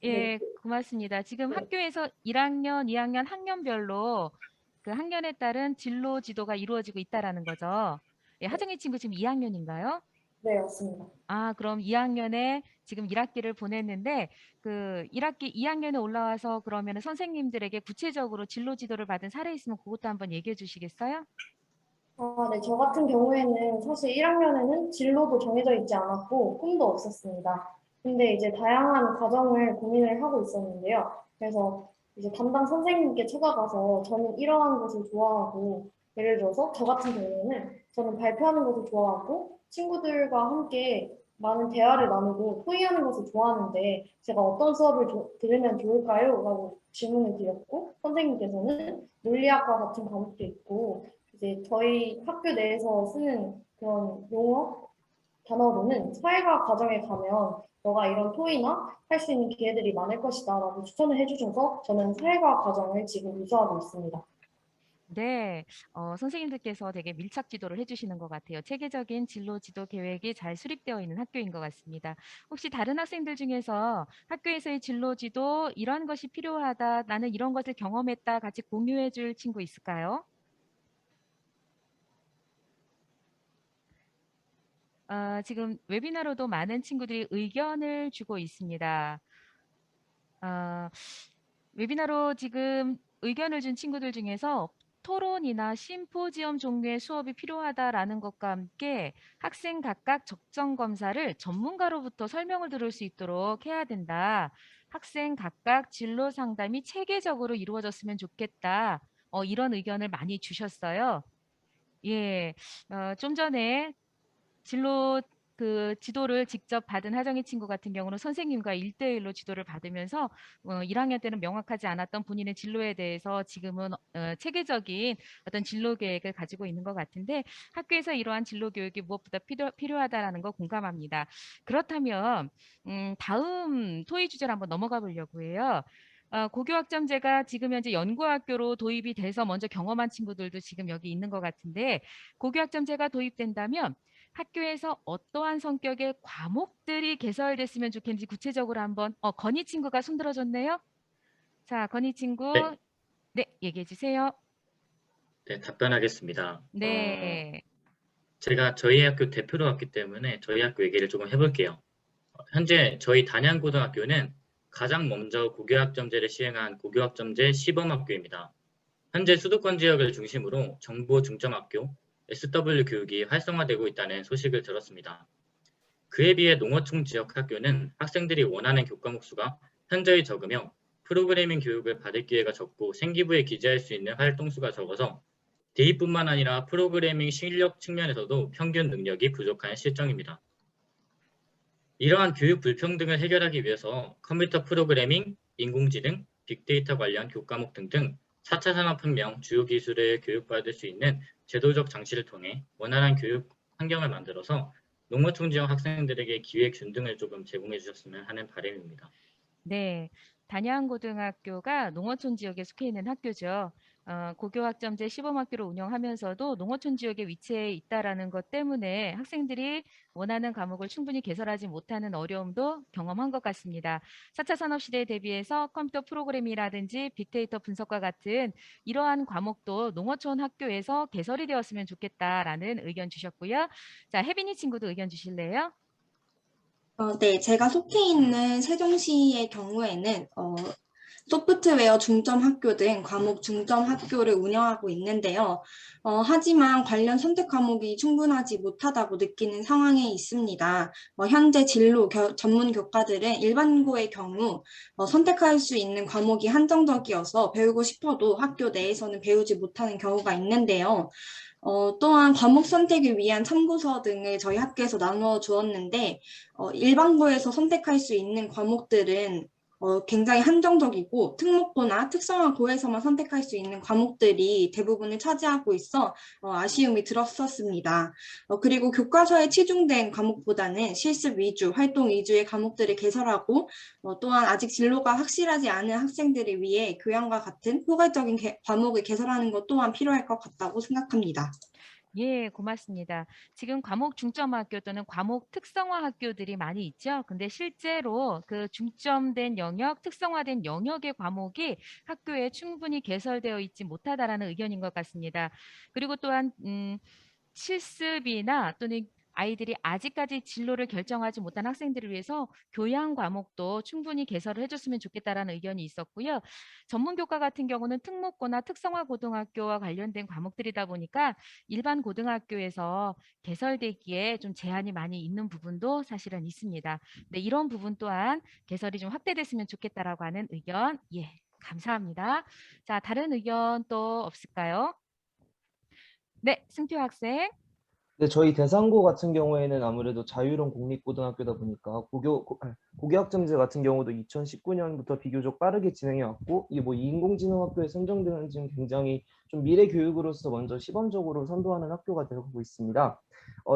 네, 예, 고맙습니다. 지금 네. 학교에서 1학년, 2학년 학년별로 그 학년에 따른 진로 지도가 이루어지고 있다라는 거죠. 예, 하정이 친구 지금 2학년인가요? 네, 맞습니다. 아, 그럼 2학년에 지금 1학기를 보냈는데 그 1학기 2학년에 올라와서 그러면 선생님들에게 구체적으로 진로 지도를 받은 사례 있으면 그것도 한번 얘기해 주시겠어요? 네, 저 같은 경우에는 사실 1학년에는 진로도 정해져 있지 않았고 꿈도 없었습니다. 근데 이제 다양한 과정을 고민을 하고 있었는데요. 그래서 이제 담당 선생님께 찾아가서 저는 이러한 것을 좋아하고 예를 들어서 저 같은 경우에는 저는 발표하는 것을 좋아하고 친구들과 함께 많은 대화를 나누고 토의하는 것을 좋아하는데 제가 어떤 수업을 들으면 좋을까요? 라고 질문을 드렸고 선생님께서는 논리학과 같은 과목도 있고 이제 저희 학교 내에서 쓰는 그런 용어, 단어로는 사회과학 과정에 가면 너가 이런 토의나 할 수 있는 기회들이 많을 것이다 라고 추천을 해주셔서 저는 사회과학 과정을 지금 이수하고 있습니다. 네, 선생님들께서 되게 밀착 지도를 해주시는 것 같아요. 체계적인 진로 지도 계획이 잘 수립되어 있는 학교인 것 같습니다. 혹시 다른 학생들 중에서 학교에서의 진로 지도 이런 것이 필요하다, 나는 이런 것을 경험했다, 같이 공유해 줄 친구 있을까요? 지금 웨비나로도 많은 친구들이 의견을 주고 있습니다. 아, 웨비나로 지금 의견을 준 친구들 중에서 토론이나 심포지엄 종류의 수업이 필요하다라는 것과 함께 학생 각각 적정 검사를 전문가로부터 설명을 들을 수 있도록 해야 된다. 학생 각각 진로 상담이 체계적으로 이루어졌으면 좋겠다. 이런 의견을 많이 주셨어요. 예, 좀 전에 진로 그 지도를 직접 받은 하정희 친구 같은 경우는 선생님과 1대1로 지도를 받으면서 1학년 때는 명확하지 않았던 본인의 진로에 대해서 지금은 체계적인 어떤 진로 계획을 가지고 있는 것 같은데 학교에서 이러한 진로 교육이 무엇보다 필요하다라는 거 공감합니다. 그렇다면 다음 토의 주제를 한번 넘어가 보려고 해요. 고교학점제가 지금 현재 연구학교로 도입이 돼서 먼저 경험한 친구들도 지금 여기 있는 것 같은데 고교학점제가 도입된다면 학교에서 어떠한 성격의 과목들이 개설됐으면 좋겠는지 구체적으로 한번 건희 친구가 손 들어줬네요. 자, 건희 친구, 네, 네, 얘기해 주세요. 네, 답변하겠습니다. 네, 제가 저희 학교 대표로 왔기 때문에 저희 학교 얘기를 조금 해볼게요. 현재 저희 단양고등학교는 가장 먼저 고교학점제를 시행한 고교학점제 시범학교입니다. 현재 수도권 지역을 중심으로 정보 중점학교, SW 교육이 활성화되고 있다는 소식을 들었습니다. 그에 비해 농어촌 지역 학교는 학생들이 원하는 교과목 수가 현저히 적으며 프로그래밍 교육을 받을 기회가 적고 생기부에 기재할 수 있는 활동 수가 적어서 대입뿐만 아니라 프로그래밍 실력 측면에서도 평균 능력이 부족한 실정입니다. 이러한 교육 불평등을 해결하기 위해서 컴퓨터 프로그래밍, 인공지능, 빅데이터 관련 교과목 등등 4차 산업혁명 주요 기술을 교육받을 수 있는 제도적 장치를 통해 원활한 교육 환경을 만들어서 농어촌 지역 학생들에게 기회 균등을 조금 제공해 주셨으면 하는 바람입니다. 네. 단양고등학교가 농어촌 지역에 속해 있는 학교죠. 고교학점제 시범학교를 운영하면서도 농어촌 지역에 위치해 있다라는 것 때문에 학생들이 원하는 과목을 충분히 개설하지 못하는 어려움도 경험한 것 같습니다. 4차 산업시대에 대비해서 컴퓨터 프로그래밍이라든지 빅데이터 분석과 같은 이러한 과목도 농어촌 학교에서 개설이 되었으면 좋겠다라는 의견 주셨고요. 자, 혜빈이 친구도 의견 주실래요? 네, 제가 속해 있는 세종시의 경우에는 소프트웨어 중점 학교 등 과목 중점 학교를 운영하고 있는데요. 하지만 관련 선택 과목이 충분하지 못하다고 느끼는 상황에 있습니다. 현재 진로 전문 교과들은 일반고의 경우 선택할 수 있는 과목이 한정적이어서 배우고 싶어도 학교 내에서는 배우지 못하는 경우가 있는데요. 또한 과목 선택을 위한 참고서 등을 저희 학교에서 나누어 주었는데 일반고에서 선택할 수 있는 과목들은 굉장히 한정적이고 특목고나 특성화고에서만 선택할 수 있는 과목들이 대부분을 차지하고 있어 아쉬움이 들었었습니다. 그리고 교과서에 치중된 과목보다는 실습 위주, 활동 위주의 과목들을 개설하고 또한 아직 진로가 확실하지 않은 학생들을 위해 교양과 같은 포괄적인 과목을 개설하는 것 또한 필요할 것 같다고 생각합니다. 예, 고맙습니다. 지금 과목 중점 학교 또는 과목 특성화 학교들이 많이 있죠. 근데 실제로 그 중점된 영역, 특성화된 영역의 과목이 학교에 충분히 개설되어 있지 못하다라는 의견인 것 같습니다. 그리고 또한 실습이나 또는 아이들이 아직까지 진로를 결정하지 못한 학생들을 위해서 교양 과목도 충분히 개설을 해줬으면 좋겠다라는 의견이 있었고요. 전문 교과 같은 경우는 특목고나 특성화 고등학교와 관련된 과목들이다 보니까 일반 고등학교에서 개설되기에 좀 제한이 많이 있는 부분도 사실은 있습니다. 네, 이런 부분 또한 개설이 좀 확대됐으면 좋겠다라고 하는 의견, 예, 감사합니다. 자, 다른 의견 또 없을까요? 네, 승표 학생. 네, 저희 대상고 같은 경우에는 아무래도 자유로운 공립고등학교다 보니까 고교학점제 같은 경우도 2019년부터 비교적 빠르게 진행해 왔고 이게 뭐 인공지능학교에 선정되는 지금 굉장히 좀 미래 교육으로서 먼저 시범적으로 선도하는 학교가 되고 있습니다.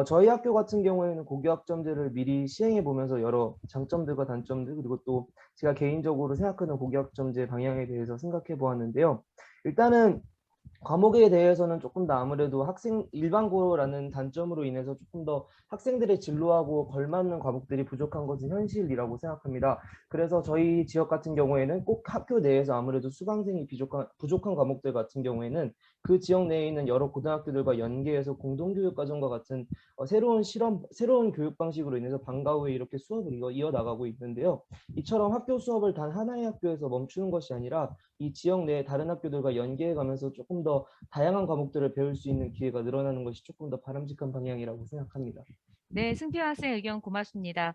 저희 학교 같은 경우에는 고교학점제를 미리 시행해 보면서 여러 장점들과 단점들 그리고 또 제가 개인적으로 생각하는 고교학점제 방향에 대해서 생각해 보았는데요. 일단은 과목에 대해서는 조금 더 아무래도 일반고라는 단점으로 인해서 조금 더 학생들의 진로하고 걸맞는 과목들이 부족한 것은 현실이라고 생각합니다. 그래서 저희 지역 같은 경우에는 꼭 학교 내에서 아무래도 수강생이 부족한 과목들 같은 경우에는 그 지역 내에 있는 여러 고등학교들과 연계해서 공동교육과정과 같은 새로운 교육 방식으로 인해서 방과 후에 이렇게 수업을 이어나가고 있는데요. 이처럼 학교 수업을 단 하나의 학교에서 멈추는 것이 아니라 이 지역 내 다른 학교들과 연계해가면서 조금 더 다양한 과목들을 배울 수 있는 기회가 늘어나는 것이 조금 더 바람직한 방향이라고 생각합니다. 네, 승표 학생 의견 고맙습니다.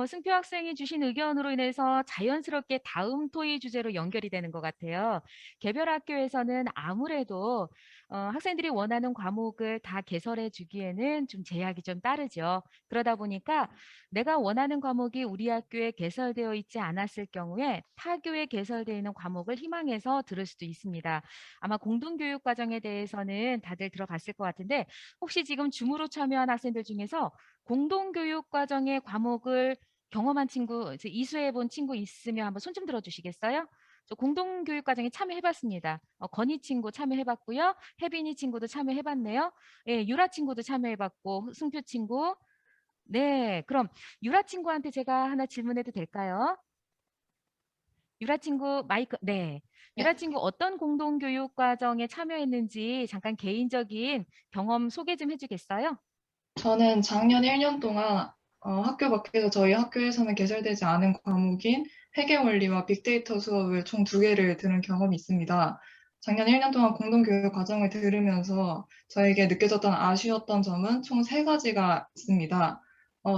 승표 학생이 주신 의견으로 인해서 자연스럽게 다음 토의 주제로 연결이 되는 것 같아요. 개별 학교에서는 아무래도 학생들이 원하는 과목을 다 개설해 주기에는 좀 제약이 좀 따르죠. 그러다 보니까 내가 원하는 과목이 우리 학교에 개설되어 있지 않았을 경우에 타교에 개설되어 있는 과목을 희망해서 들을 수도 있습니다. 아마 공동교육 과정에 대해서는 다들 들어봤을 것 같은데 혹시 지금 줌으로 참여한 학생들 중에서 공동교육 과정의 과목을 경험한 친구, 이수해 본 친구 있으면 한번 손 좀 들어주시겠어요? 저 공동교육 과정에 참여해봤습니다. 건희 친구 참여해봤고요. 혜빈이 친구도 참여해봤네요. 예, 유라 친구도 참여해봤고, 승표 친구. 네, 그럼 유라 친구한테 제가 하나 질문해도 될까요? 유라 친구 마이크, 네. 유라 친구 어떤 공동교육 과정에 참여했는지 잠깐 개인적인 경험 소개 좀 해주겠어요? 저는 작년 1년 동안 학교 밖에서 저희 학교에서는 개설되지 않은 과목인 회계원리와 빅데이터 수업을 총 2개를 들은 경험이 있습니다. 작년 1년 동안 공동교육 과정을 들으면서 저에게 느껴졌던 아쉬웠던 점은 총 3가지가 있습니다.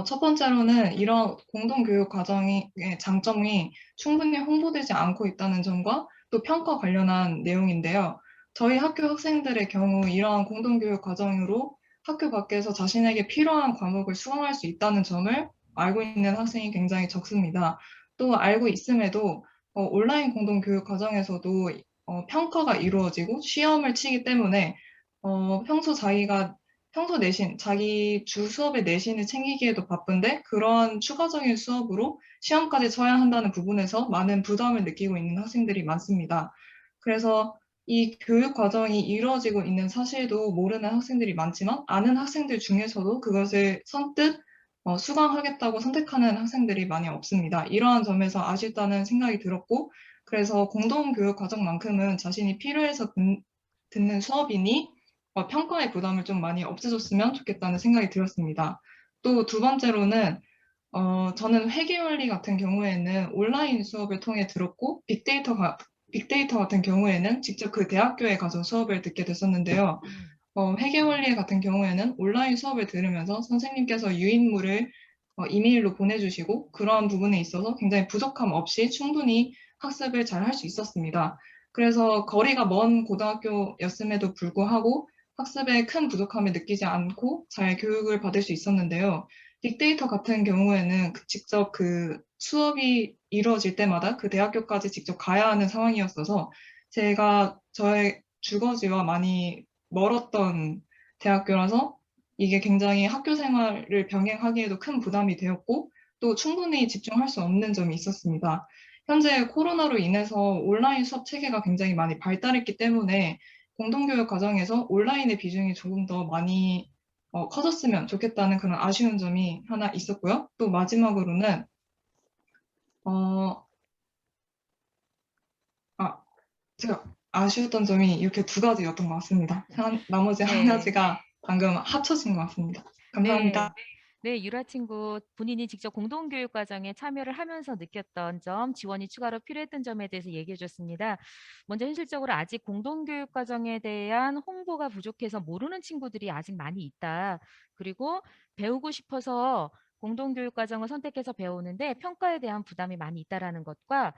첫 번째로는 이런 공동교육 과정의 장점이 충분히 홍보되지 않고 있다는 점과 또 평가 관련한 내용인데요. 저희 학교 학생들의 경우 이러한 공동교육 과정으로 학교 밖에서 자신에게 필요한 과목을 수강할 수 있다는 점을 알고 있는 학생이 굉장히 적습니다. 또 알고 있음에도 온라인 공동교육 과정에서도 평가가 이루어지고 시험을 치기 때문에 평소 내신, 자기 주 수업의 내신을 챙기기에도 바쁜데 그런 추가적인 수업으로 시험까지 쳐야 한다는 부분에서 많은 부담을 느끼고 있는 학생들이 많습니다. 그래서 이 교육 과정이 이루어지고 있는 사실도 모르는 학생들이 많지만 아는 학생들 중에서도 그것을 선뜻 수강하겠다고 선택하는 학생들이 많이 없습니다. 이러한 점에서 아쉽다는 생각이 들었고 그래서 공동교육 과정만큼은 자신이 필요해서 듣는 수업이니 평가의 부담을 좀 많이 없애줬으면 좋겠다는 생각이 들었습니다. 또 2번째로는 저는 회계원리 같은 경우에는 온라인 수업을 통해 들었고 빅데이터 같은 경우에는 직접 그 대학교에 가서 수업을 듣게 됐었는데요. 회계원리 같은 경우에는 온라인 수업을 들으면서 선생님께서 유인물을 이메일로 보내주시고 그러한 부분에 있어서 굉장히 부족함 없이 충분히 학습을 잘 할 수 있었습니다. 그래서 거리가 먼 고등학교였음에도 불구하고 학습에 큰 부족함을 느끼지 않고 잘 교육을 받을 수 있었는데요. 빅데이터 같은 경우에는 직접 그 수업이 이루어질 때마다 그 대학교까지 직접 가야 하는 상황이었어서 제가 저의 주거지와 많이 멀었던 대학교라서 이게 굉장히 학교 생활을 병행하기에도 큰 부담이 되었고 또 충분히 집중할 수 없는 점이 있었습니다. 현재 코로나로 인해서 온라인 수업 체계가 굉장히 많이 발달했기 때문에 공동교육 과정에서 온라인의 비중이 조금 더 많이 커졌으면 좋겠다는 그런 아쉬운 점이 하나 있었고요. 또 마지막으로는 제가 아쉬웠던 점이 이렇게 2가지였던 것 같습니다. 나머지 네. 1가지가 방금 합쳐진 것 같습니다. 감사합니다. 네, 유라 친구 본인이 직접 공동교육 과정에 참여를 하면서 느꼈던 점, 지원이 추가로 필요했던 점에 대해서 얘기해 줬습니다. 먼저 현실적으로 아직 공동교육 과정에 대한 홍보가 부족해서 모르는 친구들이 아직 많이 있다. 그리고 배우고 싶어서 공동교육 과정을 선택해서 배우는데 평가에 대한 부담이 많이 있다라는 것과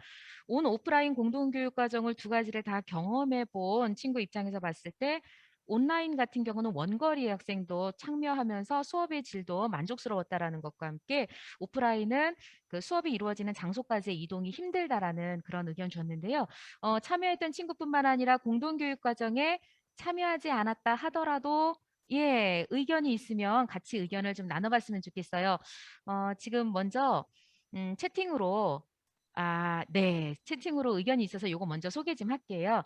온 오프라인 공동교육 과정을 2가지를 다 경험해 본 친구 입장에서 봤을 때 온라인 같은 경우는 원거리 학생도 참여하면서 수업의 질도 만족스러웠다라는 것과 함께 오프라인은 그 수업이 이루어지는 장소까지의 이동이 힘들다라는 그런 의견 줬는데요. 참여했던 친구뿐만 아니라 공동교육 과정에 참여하지 않았다 하더라도 예, 의견이 있으면 같이 의견을 좀 나눠봤으면 좋겠어요. 지금 먼저 채팅으로 네, 채팅으로 의견이 있어서 이거 먼저 소개 좀 할게요.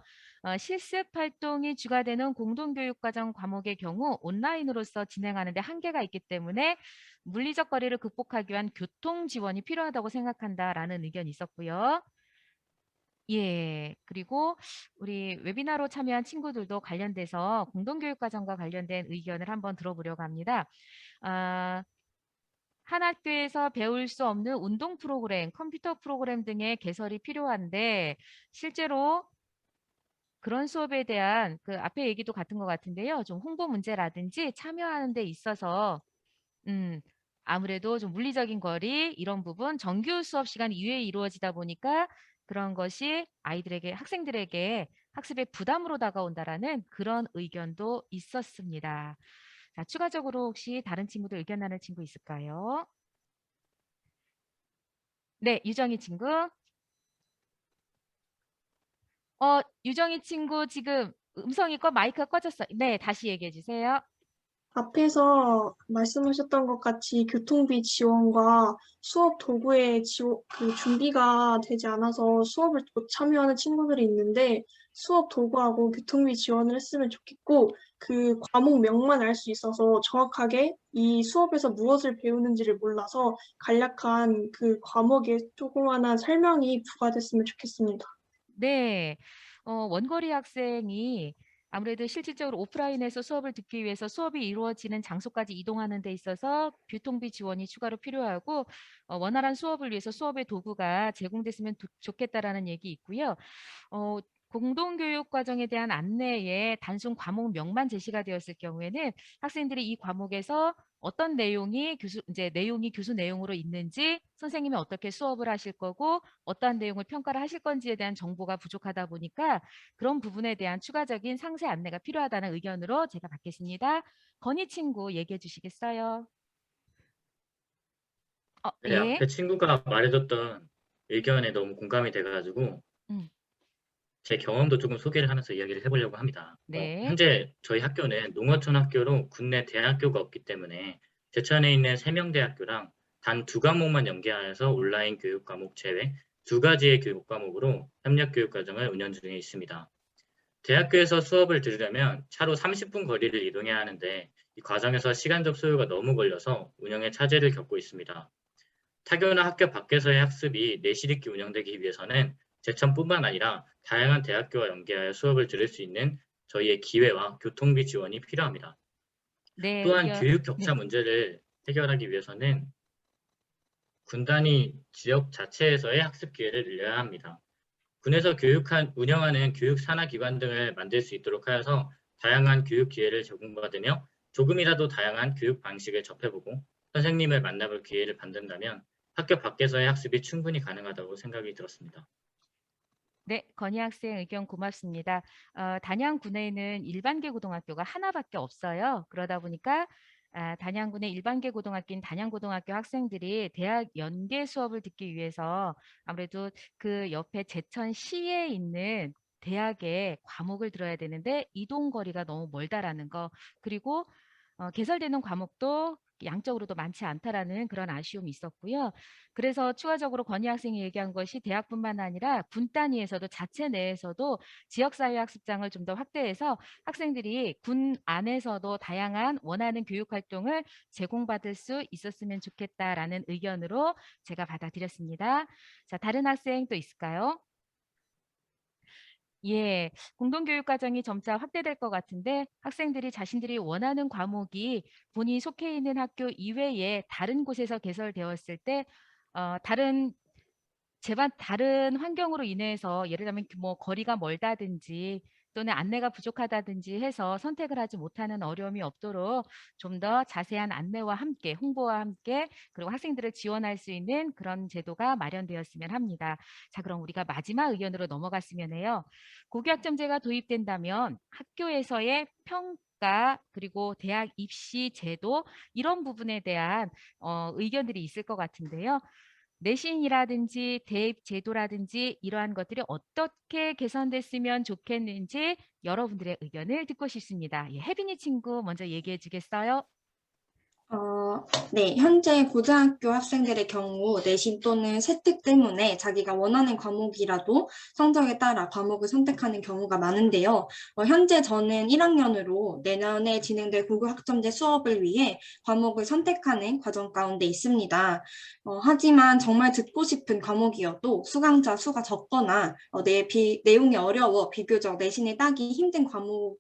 실습 활동이 주가 되는 공동교육과정 과목의 경우 온라인으로서 진행하는 데 한계가 있기 때문에 물리적 거리를 극복하기 위한 교통 지원이 필요하다고 생각한다라는 의견이 있었고요. 예, 그리고 우리 웨비나로 참여한 친구들도 관련돼서 공동교육과정과 관련된 의견을 한번 들어보려고 합니다. 한 학교에서 배울 수 없는 운동 프로그램, 컴퓨터 프로그램 등의 개설이 필요한데 실제로 그런 수업에 대한 그 앞에 얘기도 같은 것 같은데요. 좀 홍보 문제라든지 참여하는 데 있어서 아무래도 좀 물리적인 거리 이런 부분 정규 수업 시간 이외에 이루어지다 보니까 그런 것이 아이들에게 학생들에게 학습의 부담으로 다가온다라는 그런 의견도 있었습니다. 자, 추가적으로 혹시 다른 친구들 의견 나눌 친구 있을까요? 네, 유정이 친구. 유정이 친구 지금 음성이 마이크가 꺼졌어요. 네, 다시 얘기해 주세요. 앞에서 말씀하셨던 것 같이 교통비 지원과 수업 도구의 그 준비가 되지 않아서 수업을 못 참여하는 친구들이 있는데 수업 도구하고 교통비 지원을 했으면 좋겠고 그 과목명만 알 수 있어서 정확하게 이 수업에서 무엇을 배우는지를 몰라서 간략한 그 과목의 조그마한 설명이 부과됐으면 좋겠습니다. 네, 원거리 학생이 아무래도 실질적으로 오프라인에서 수업을 듣기 위해서 수업이 이루어지는 장소까지 이동하는 데 있어서 교통비 지원이 추가로 필요하고 원활한 수업을 위해서 수업의 도구가 제공됐으면 좋겠다라는 얘기 있고요. 공동교육 과정에 대한 안내에 단순 과목명만 제시가 되었을 경우에는 학생들이 이 과목에서 어떤 내용이 교수 내용으로 있는지 선생님이 어떻게 수업을 하실 거고 어떠한 내용을 평가를 하실 건지에 대한 정보가 부족하다 보니까 그런 부분에 대한 추가적인 상세 안내가 필요하다는 의견으로 제가 받겠습니다. 건희 친구 얘기해 주시겠어요? 네, 예. 앞에 친구가 말해줬던 의견에 너무 공감이 돼가지고 음. 제 경험도 조금 소개를 하면서 이야기를 해보려고 합니다. 네. 현재 저희 학교는 농어촌 학교로 국내 대학교가 없기 때문에 제천에 있는 세명대학교랑 단 2과목만 연계하여서 온라인 교육 과목 제외 2가지의 교육 과목으로 협력 교육 과정을 운영 중에 있습니다. 대학교에서 수업을 들으려면 차로 30분 거리를 이동해야 하는데 이 과정에서 시간적 소요가 너무 걸려서 운영에 차질을 겪고 있습니다. 타교나 학교 밖에서의 학습이 내실 있게 운영되기 위해서는 제천뿐만 아니라 다양한 대학교와 연계하여 수업을 들을 수 있는 저희의 기회와 교통비 지원이 필요합니다. 네, 또한 교육 격차 네. 문제를 해결하기 위해서는 군 단위 지역 자체에서의 학습 기회를 늘려야 합니다. 군에서 운영하는 교육 산하 기관 등을 만들 수 있도록 하여서 다양한 교육 기회를 제공받으며 조금이라도 다양한 교육 방식을 접해보고 선생님을 만나볼 기회를 받는다면 학교 밖에서의 학습이 충분히 가능하다고 생각이 들었습니다. 네, 건희 학생 의견 고맙습니다. 단양군에는 일반계 고등학교가 하나밖에 없어요. 그러다 보니까 단양군의 일반계 고등학교인 단양고등학교 학생들이 대학 연계 수업을 듣기 위해서 아무래도 그 옆에 제천시에 있는 대학의 과목을 들어야 되는데 이동 거리가 너무 멀다라는 거, 그리고 개설되는 과목도 양적으로도 많지 않다라는 그런 아쉬움이 있었고요. 그래서 추가적으로 건희 학생이 얘기한 것이 대학뿐만 아니라 군 단위에서도 자체 내에서도 지역사회학습장을 좀 더 확대해서 학생들이 군 안에서도 다양한 원하는 교육활동을 제공받을 수 있었으면 좋겠다라는 의견으로 제가 받아들였습니다. 자, 다른 학생 또 있을까요? 예, 공동교육과정이 점차 확대될 것 같은데 학생들이 자신들이 원하는 과목이 본인이 속해 있는 학교 이외에 다른 곳에서 개설되었을 때 다른 환경으로 인해서 예를 들면 거리가 멀다든지 또는 안내가 부족하다든지 해서 선택을 하지 못하는 어려움이 없도록 좀 더 자세한 안내와 함께 홍보와 함께 그리고 학생들을 지원할 수 있는 그런 제도가 마련되었으면 합니다. 자, 그럼 우리가 마지막 의견으로 넘어갔으면 해요. 고교학점제가 도입된다면 학교에서의 평가 그리고 대학 입시 제도 이런 부분에 대한 의견들이 있을 것 같은데요. 내신이라든지 대입 제도라든지 이러한 것들이 어떻게 개선됐으면 좋겠는지 여러분들의 의견을 듣고 싶습니다. 예, 혜빈이 친구 먼저 얘기해 주겠어요? 네, 현재 고등학교 학생들의 경우 내신 또는 세특 때문에 자기가 원하는 과목이라도 성적에 따라 과목을 선택하는 경우가 많은데요. 현재 저는 1학년으로 내년에 진행될 고교학점제 수업을 위해 과목을 선택하는 과정 가운데 있습니다. 하지만 정말 듣고 싶은 과목이어도 수강자 수가 적거나 내용이 어려워 비교적 내신을 따기 힘든 과목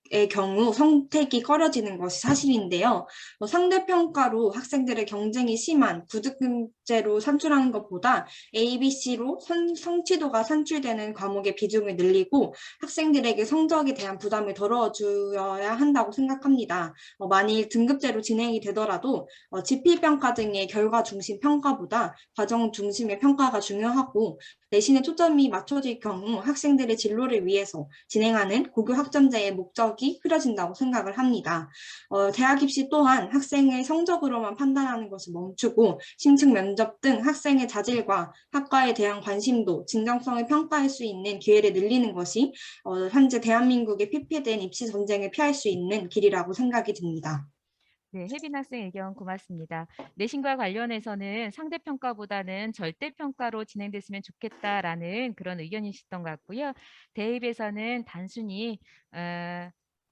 의 경우 선택이 꺼려지는 것이 사실인데요. 상대평가로 학생들의 경쟁이 심한 9등급제로 산출하는 것보다 ABC로 성취도가 산출되는 과목의 비중을 늘리고 학생들에게 성적에 대한 부담을 덜어줘야 한다고 생각합니다. 만일 등급제로 진행이 되더라도 지필평가 등의 결과 중심 평가보다 과정 중심의 평가가 중요하고 내신에 초점이 맞춰질 경우 학생들의 진로를 위해서 진행하는 고교 학점제의 목적이 흐려진다고 생각을 합니다. 대학 입시 또한 학생의 성적으로만 판단하는 것을 멈추고 심층 면접 등 학생의 자질과 학과에 대한 관심도, 진정성을 평가할 수 있는 기회를 늘리는 것이 현재 대한민국의 피폐된 입시 전쟁을 피할 수 있는 길이라고 생각이 듭니다. 네, 혜빈 학생 의견 고맙습니다. 내신과 관련해서는 상대평가보다는 절대평가로 진행됐으면 좋겠다라는 그런 의견이셨던 것 같고요. 대입에서는 단순히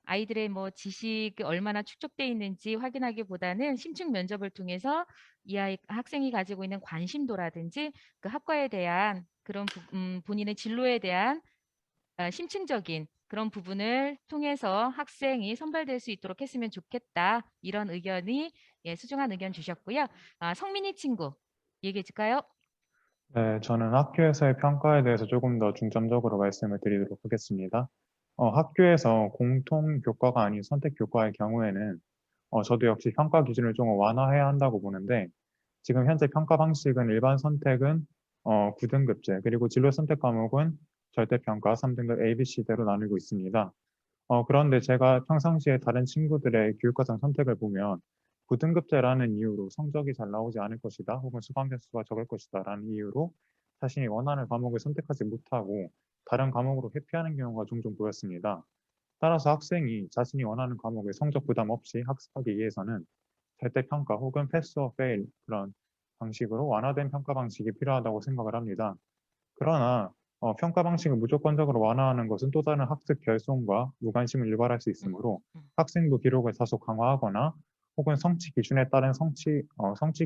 아이들의 뭐 지식이 얼마나 축적돼 있는지 확인하기보다는 심층 면접을 통해서 이 학생이 가지고 있는 관심도라든지 그 학과에 대한 그런 본인의 진로에 대한 심층적인 그런 부분을 통해서 학생이 선발될 수 있도록 했으면 좋겠다. 이런 의견이 소중한 의견 주셨고요. 성민이 친구 얘기해 줄까요? 네, 저는 학교에서의 평가에 대해서 조금 더 중점적으로 말씀을 드리도록 하겠습니다. 학교에서 공통 교과가 아닌 선택 교과의 경우에는 저도 역시 평가 기준을 좀 완화해야 한다고 보는데 지금 현재 평가 방식은 일반 선택은 9등급제 그리고 진로 선택 과목은 절대평가 3등급 ABC대로 나누고 있습니다. 그런데 제가 평상시에 다른 친구들의 교육과정 선택을 보면 9등급제라는 이유로 성적이 잘 나오지 않을 것이다 혹은 수강 개수가 적을 것이다 라는 이유로 자신이 원하는 과목을 선택하지 못하고 다른 과목으로 회피하는 경우가 종종 보였습니다. 따라서 학생이 자신이 원하는 과목을 성적 부담 없이 학습하기 위해서는 절대평가 혹은 패스 어 페일 그런 방식으로 완화된 평가 방식이 필요하다고 생각을 합니다. 그러나 평가 방식을 무조건적으로 완화하는 것은 또 다른 학습 결손과 무관심을 유발할 수 있으므로 학생부 기록을 다소 강화하거나 혹은 성취 기준에 따른 성취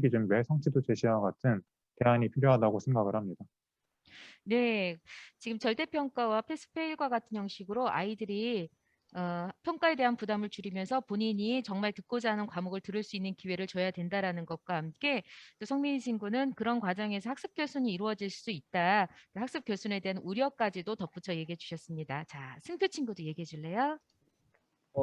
기준별 성취도 제시와 같은 대안이 필요하다고 생각을 합니다. 네, 지금 절대평가와 패스페일과 같은 형식으로 아이들이 평가에 대한 부담을 줄이면서 본인이 정말 듣고자 하는 과목을 들을 수 있는 기회를 줘야 된다라는 것과 함께 또 성민이 친구는 그런 과정에서 학습 결손이 이루어질 수 있다. 학습 결손에 대한 우려까지도 덧붙여 얘기해 주셨습니다. 자, 승표 친구도 얘기해 줄래요?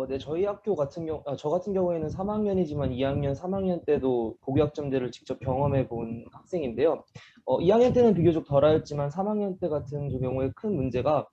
네, 저희 학교 같은 저 같은 경우에는 3학년이지만 2학년, 3학년 때도 고교학점제를 직접 경험해 본 학생인데요. 2학년 때는 비교적 덜하였지만 3학년 때 같은 경우에 큰 문제가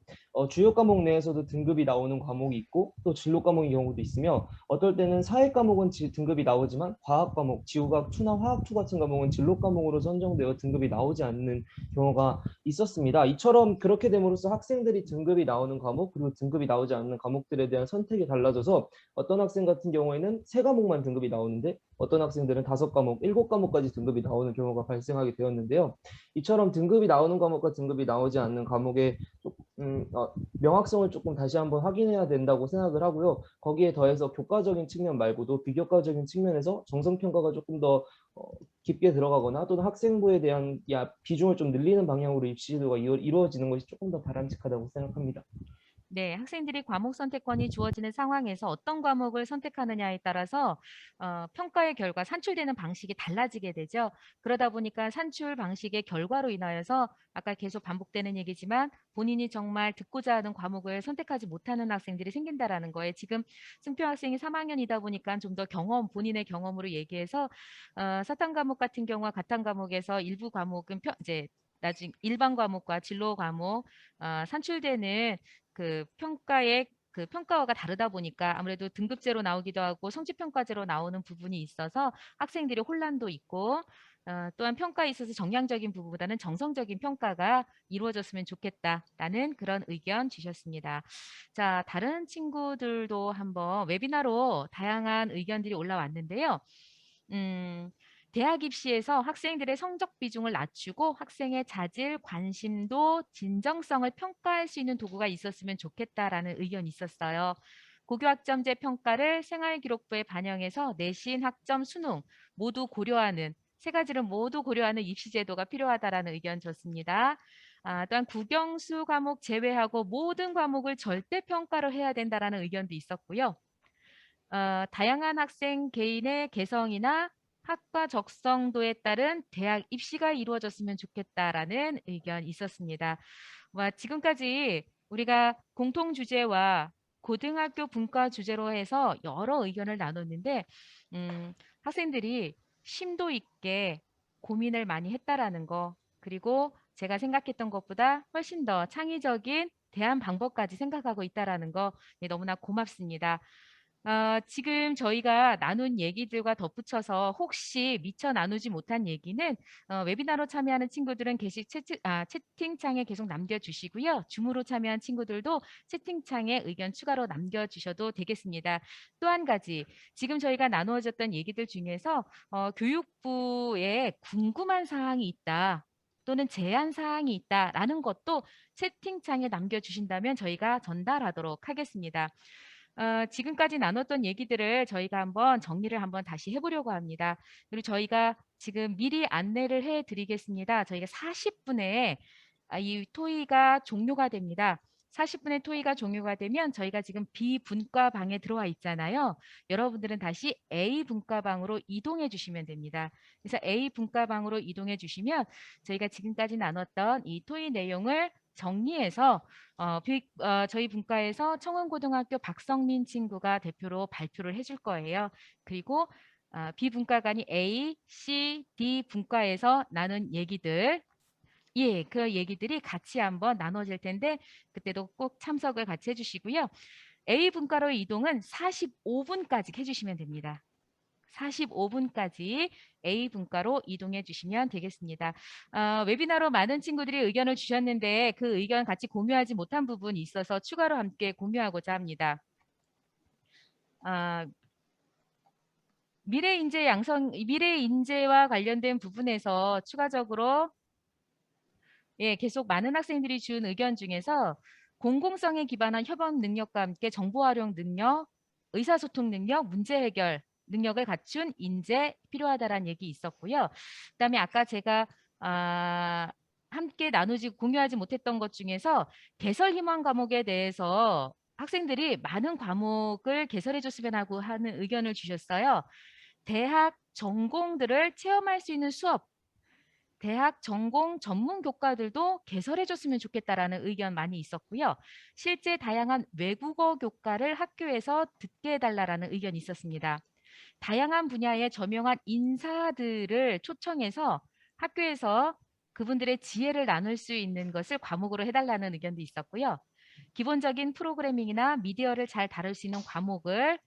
주요 과목 내에서도 등급이 나오는 과목이 있고 또 진로 과목의 경우도 있으며 어떨 때는 사회 과목은 등급이 나오지만 과학 과목, 지구과학 2나 화학 2 같은 과목은 진로 과목으로 선정되어 등급이 나오지 않는 경우가 있었습니다. 이처럼 그렇게 됨으로써 학생들이 등급이 나오는 과목 그리고 등급이 나오지 않는 과목들에 대한 선택이 달라져서 어떤 학생 같은 경우에는 3과목만 등급이 나오는데 어떤 학생들은 5과목, 7과목까지 등급이 나오는 경우가 발생하게 되었는데요. 이처럼 등급이 나오는 과목과 등급이 나오지 않는 과목의 명확성을 조금 다시 한번 확인해야 된다고 생각을 하고요. 거기에 더해서 교과적인 측면 말고도 비교과적인 측면에서 정성평가가 조금 더 깊게 들어가거나 또는 학생부에 대한 비중을 좀 늘리는 방향으로 입시 제도가 이루어지는 것이 조금 더 바람직하다고 생각합니다. 네, 학생들이 과목 선택권이 주어지는 상황에서 어떤 과목을 선택하느냐에 따라서 평가의 결과, 산출되는 방식이 달라지게 되죠. 그러다 보니까 산출 방식의 결과로 인하여서 아까 계속 반복되는 얘기지만 본인이 정말 듣고자 하는 과목을 선택하지 못하는 학생들이 생긴다라는 거예요. 지금 승표 학생이 3학년이다 보니까 좀 더 본인의 경험으로 얘기해서 사탄 과목 같은 경우와 가탄 과목에서 일부 과목은 이제 나중 일반 과목과 진로 과목 산출되는 그 평가의 그 평가가 다르다 보니까 아무래도 등급제로 나오기도 하고 성취평가제로 나오는 부분이 있어서 학생들이 혼란도 있고 또한 평가에 있어서 정량적인 부분보다는 정성적인 평가가 이루어졌으면 좋겠다라는 그런 의견 주셨습니다. 자, 다른 친구들도 한번 웨비나로 다양한 의견들이 올라왔는데요. 대학 입시에서 학생들의 성적 비중을 낮추고 학생의 자질, 관심도, 진정성을 평가할 수 있는 도구가 있었으면 좋겠다라는 의견이 있었어요. 고교학점제 평가를 생활기록부에 반영해서 내신, 학점, 수능 모두 고려하는 세 가지를 모두 고려하는 입시제도가 필요하다라는 의견 줬습니다. 또한 국영수 과목 제외하고 모든 과목을 절대평가로 해야 된다라는 의견도 있었고요. 다양한 학생 개인의 개성이나 학과 적성도에 따른 대학 입시가 이루어졌으면 좋겠다라는 의견이 있었습니다. 지금까지 우리가 공통 주제와 고등학교 분과 주제로 해서 여러 의견을 나눴는데 학생들이 심도 있게 고민을 많이 했다라는 거, 그리고 제가 생각했던 것보다 훨씬 더 창의적인 대안 방법까지 생각하고 있다라는 거 너무나 고맙습니다. 지금 저희가 나눈 얘기들과 덧붙여서 혹시 미처 나누지 못한 얘기는 웨비나로 참여하는 친구들은 채팅창에 계속 남겨주시고요. 줌으로 참여한 친구들도 채팅창에 의견 추가로 남겨주셔도 되겠습니다. 또 한 가지, 지금 저희가 나누어졌던 얘기들 중에서 교육부에 궁금한 사항이 있다, 또는 제안 사항이 있다라는 것도 채팅창에 남겨주신다면 저희가 전달하도록 하겠습니다. 지금까지 나눴던 얘기들을 저희가 한번 정리를 한번 다시 해보려고 합니다. 그리고 저희가 지금 미리 안내를 해드리겠습니다. 저희가 40분에 이 토의가 종료가 됩니다. 40분에 토의가 종료가 되면 저희가 지금 B분과방에 들어와 있잖아요. 여러분들은 다시 A분과방으로 이동해 주시면 됩니다. 그래서 A분과방으로 이동해 주시면 저희가 지금까지 나눴던 이 토의 내용을 정리해서 저희 분과에서 청운고등학교 박성민 친구가 대표로 발표를 해줄 거예요. 그리고 B분과관이 A, C, D 분과에서 나눈 얘기들, 그 얘기들이 같이 한번 나눠질 텐데 그때도 꼭 참석을 같이 해주시고요. A 분과로 이동은 45분까지 해주시면 됩니다. 45분까지 A 분과로 이동해 주시면 되겠습니다. 웨비나로 많은 친구들이 의견을 주셨는데 그 의견 같이 공유하지 못한 부분이 있어서 추가로 함께 공유하고자 합니다. 미래 인재와 관련된 부분에서 추가적으로 계속 많은 학생들이 준 의견 중에서 공공성에 기반한 협업 능력과 함께 정보 활용 능력, 의사소통 능력, 문제 해결 능력을 갖춘 인재 필요하다라는 얘기 있었고요. 그다음에 아까 제가 함께 나누지 공유하지 못했던 것 중에서 개설 희망 과목에 대해서 학생들이 많은 과목을 개설해 줬으면 하고 하는 의견을 주셨어요. 대학 전공들을 체험할 수 있는 수업, 대학 전공 전문 교과들도 개설해 줬으면 좋겠다라는 의견 많이 있었고요. 실제 다양한 외국어 교과를 학교에서 듣게 해달라는 의견이 있었습니다. 다양한 분야의 저명한 인사들을 초청해서 학교에서 그분들의 지혜를 나눌 수 있는 것을 과목으로 해달라는 의견도 있었고요. 기본적인 프로그래밍이나 미디어를 잘 다룰 수 있는 과목을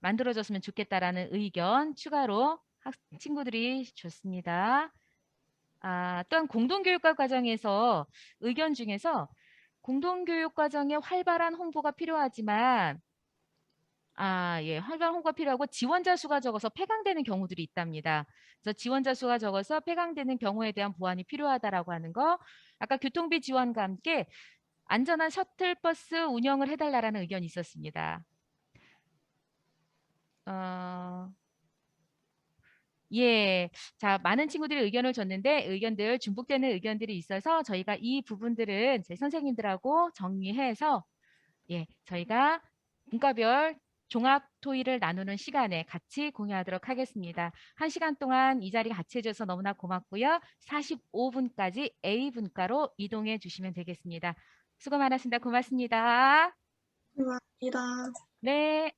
만들어줬으면 좋겠다라는 의견 추가로 친구들이 줬습니다. 또한 공동교육과 과정에서 의견 중에서 공동교육 과정에 활발한 홍보가 필요하지만 활발한 홍보가 필요하고 지원자 수가 적어서 폐강되는 경우들이 있답니다. 그래서 지원자 수가 적어서 폐강되는 경우에 대한 보완이 필요하다라고 하는 거, 아까 교통비 지원과 함께 안전한 셔틀버스 운영을 해달라는 의견이 있었습니다. 자, 많은 친구들이 의견을 줬는데 의견들 중복되는 의견들이 있어서 저희가 이 부분들은 제 선생님들하고 정리해서 저희가 분과별 종합 토의를 나누는 시간에 같이 공유하도록 하겠습니다. 1시간 동안 이 자리 같이 해줘서 너무나 고맙고요. 45분까지 A분과로 이동해 주시면 되겠습니다. 수고 많았습니다. 고맙습니다. 감사합니다. 네.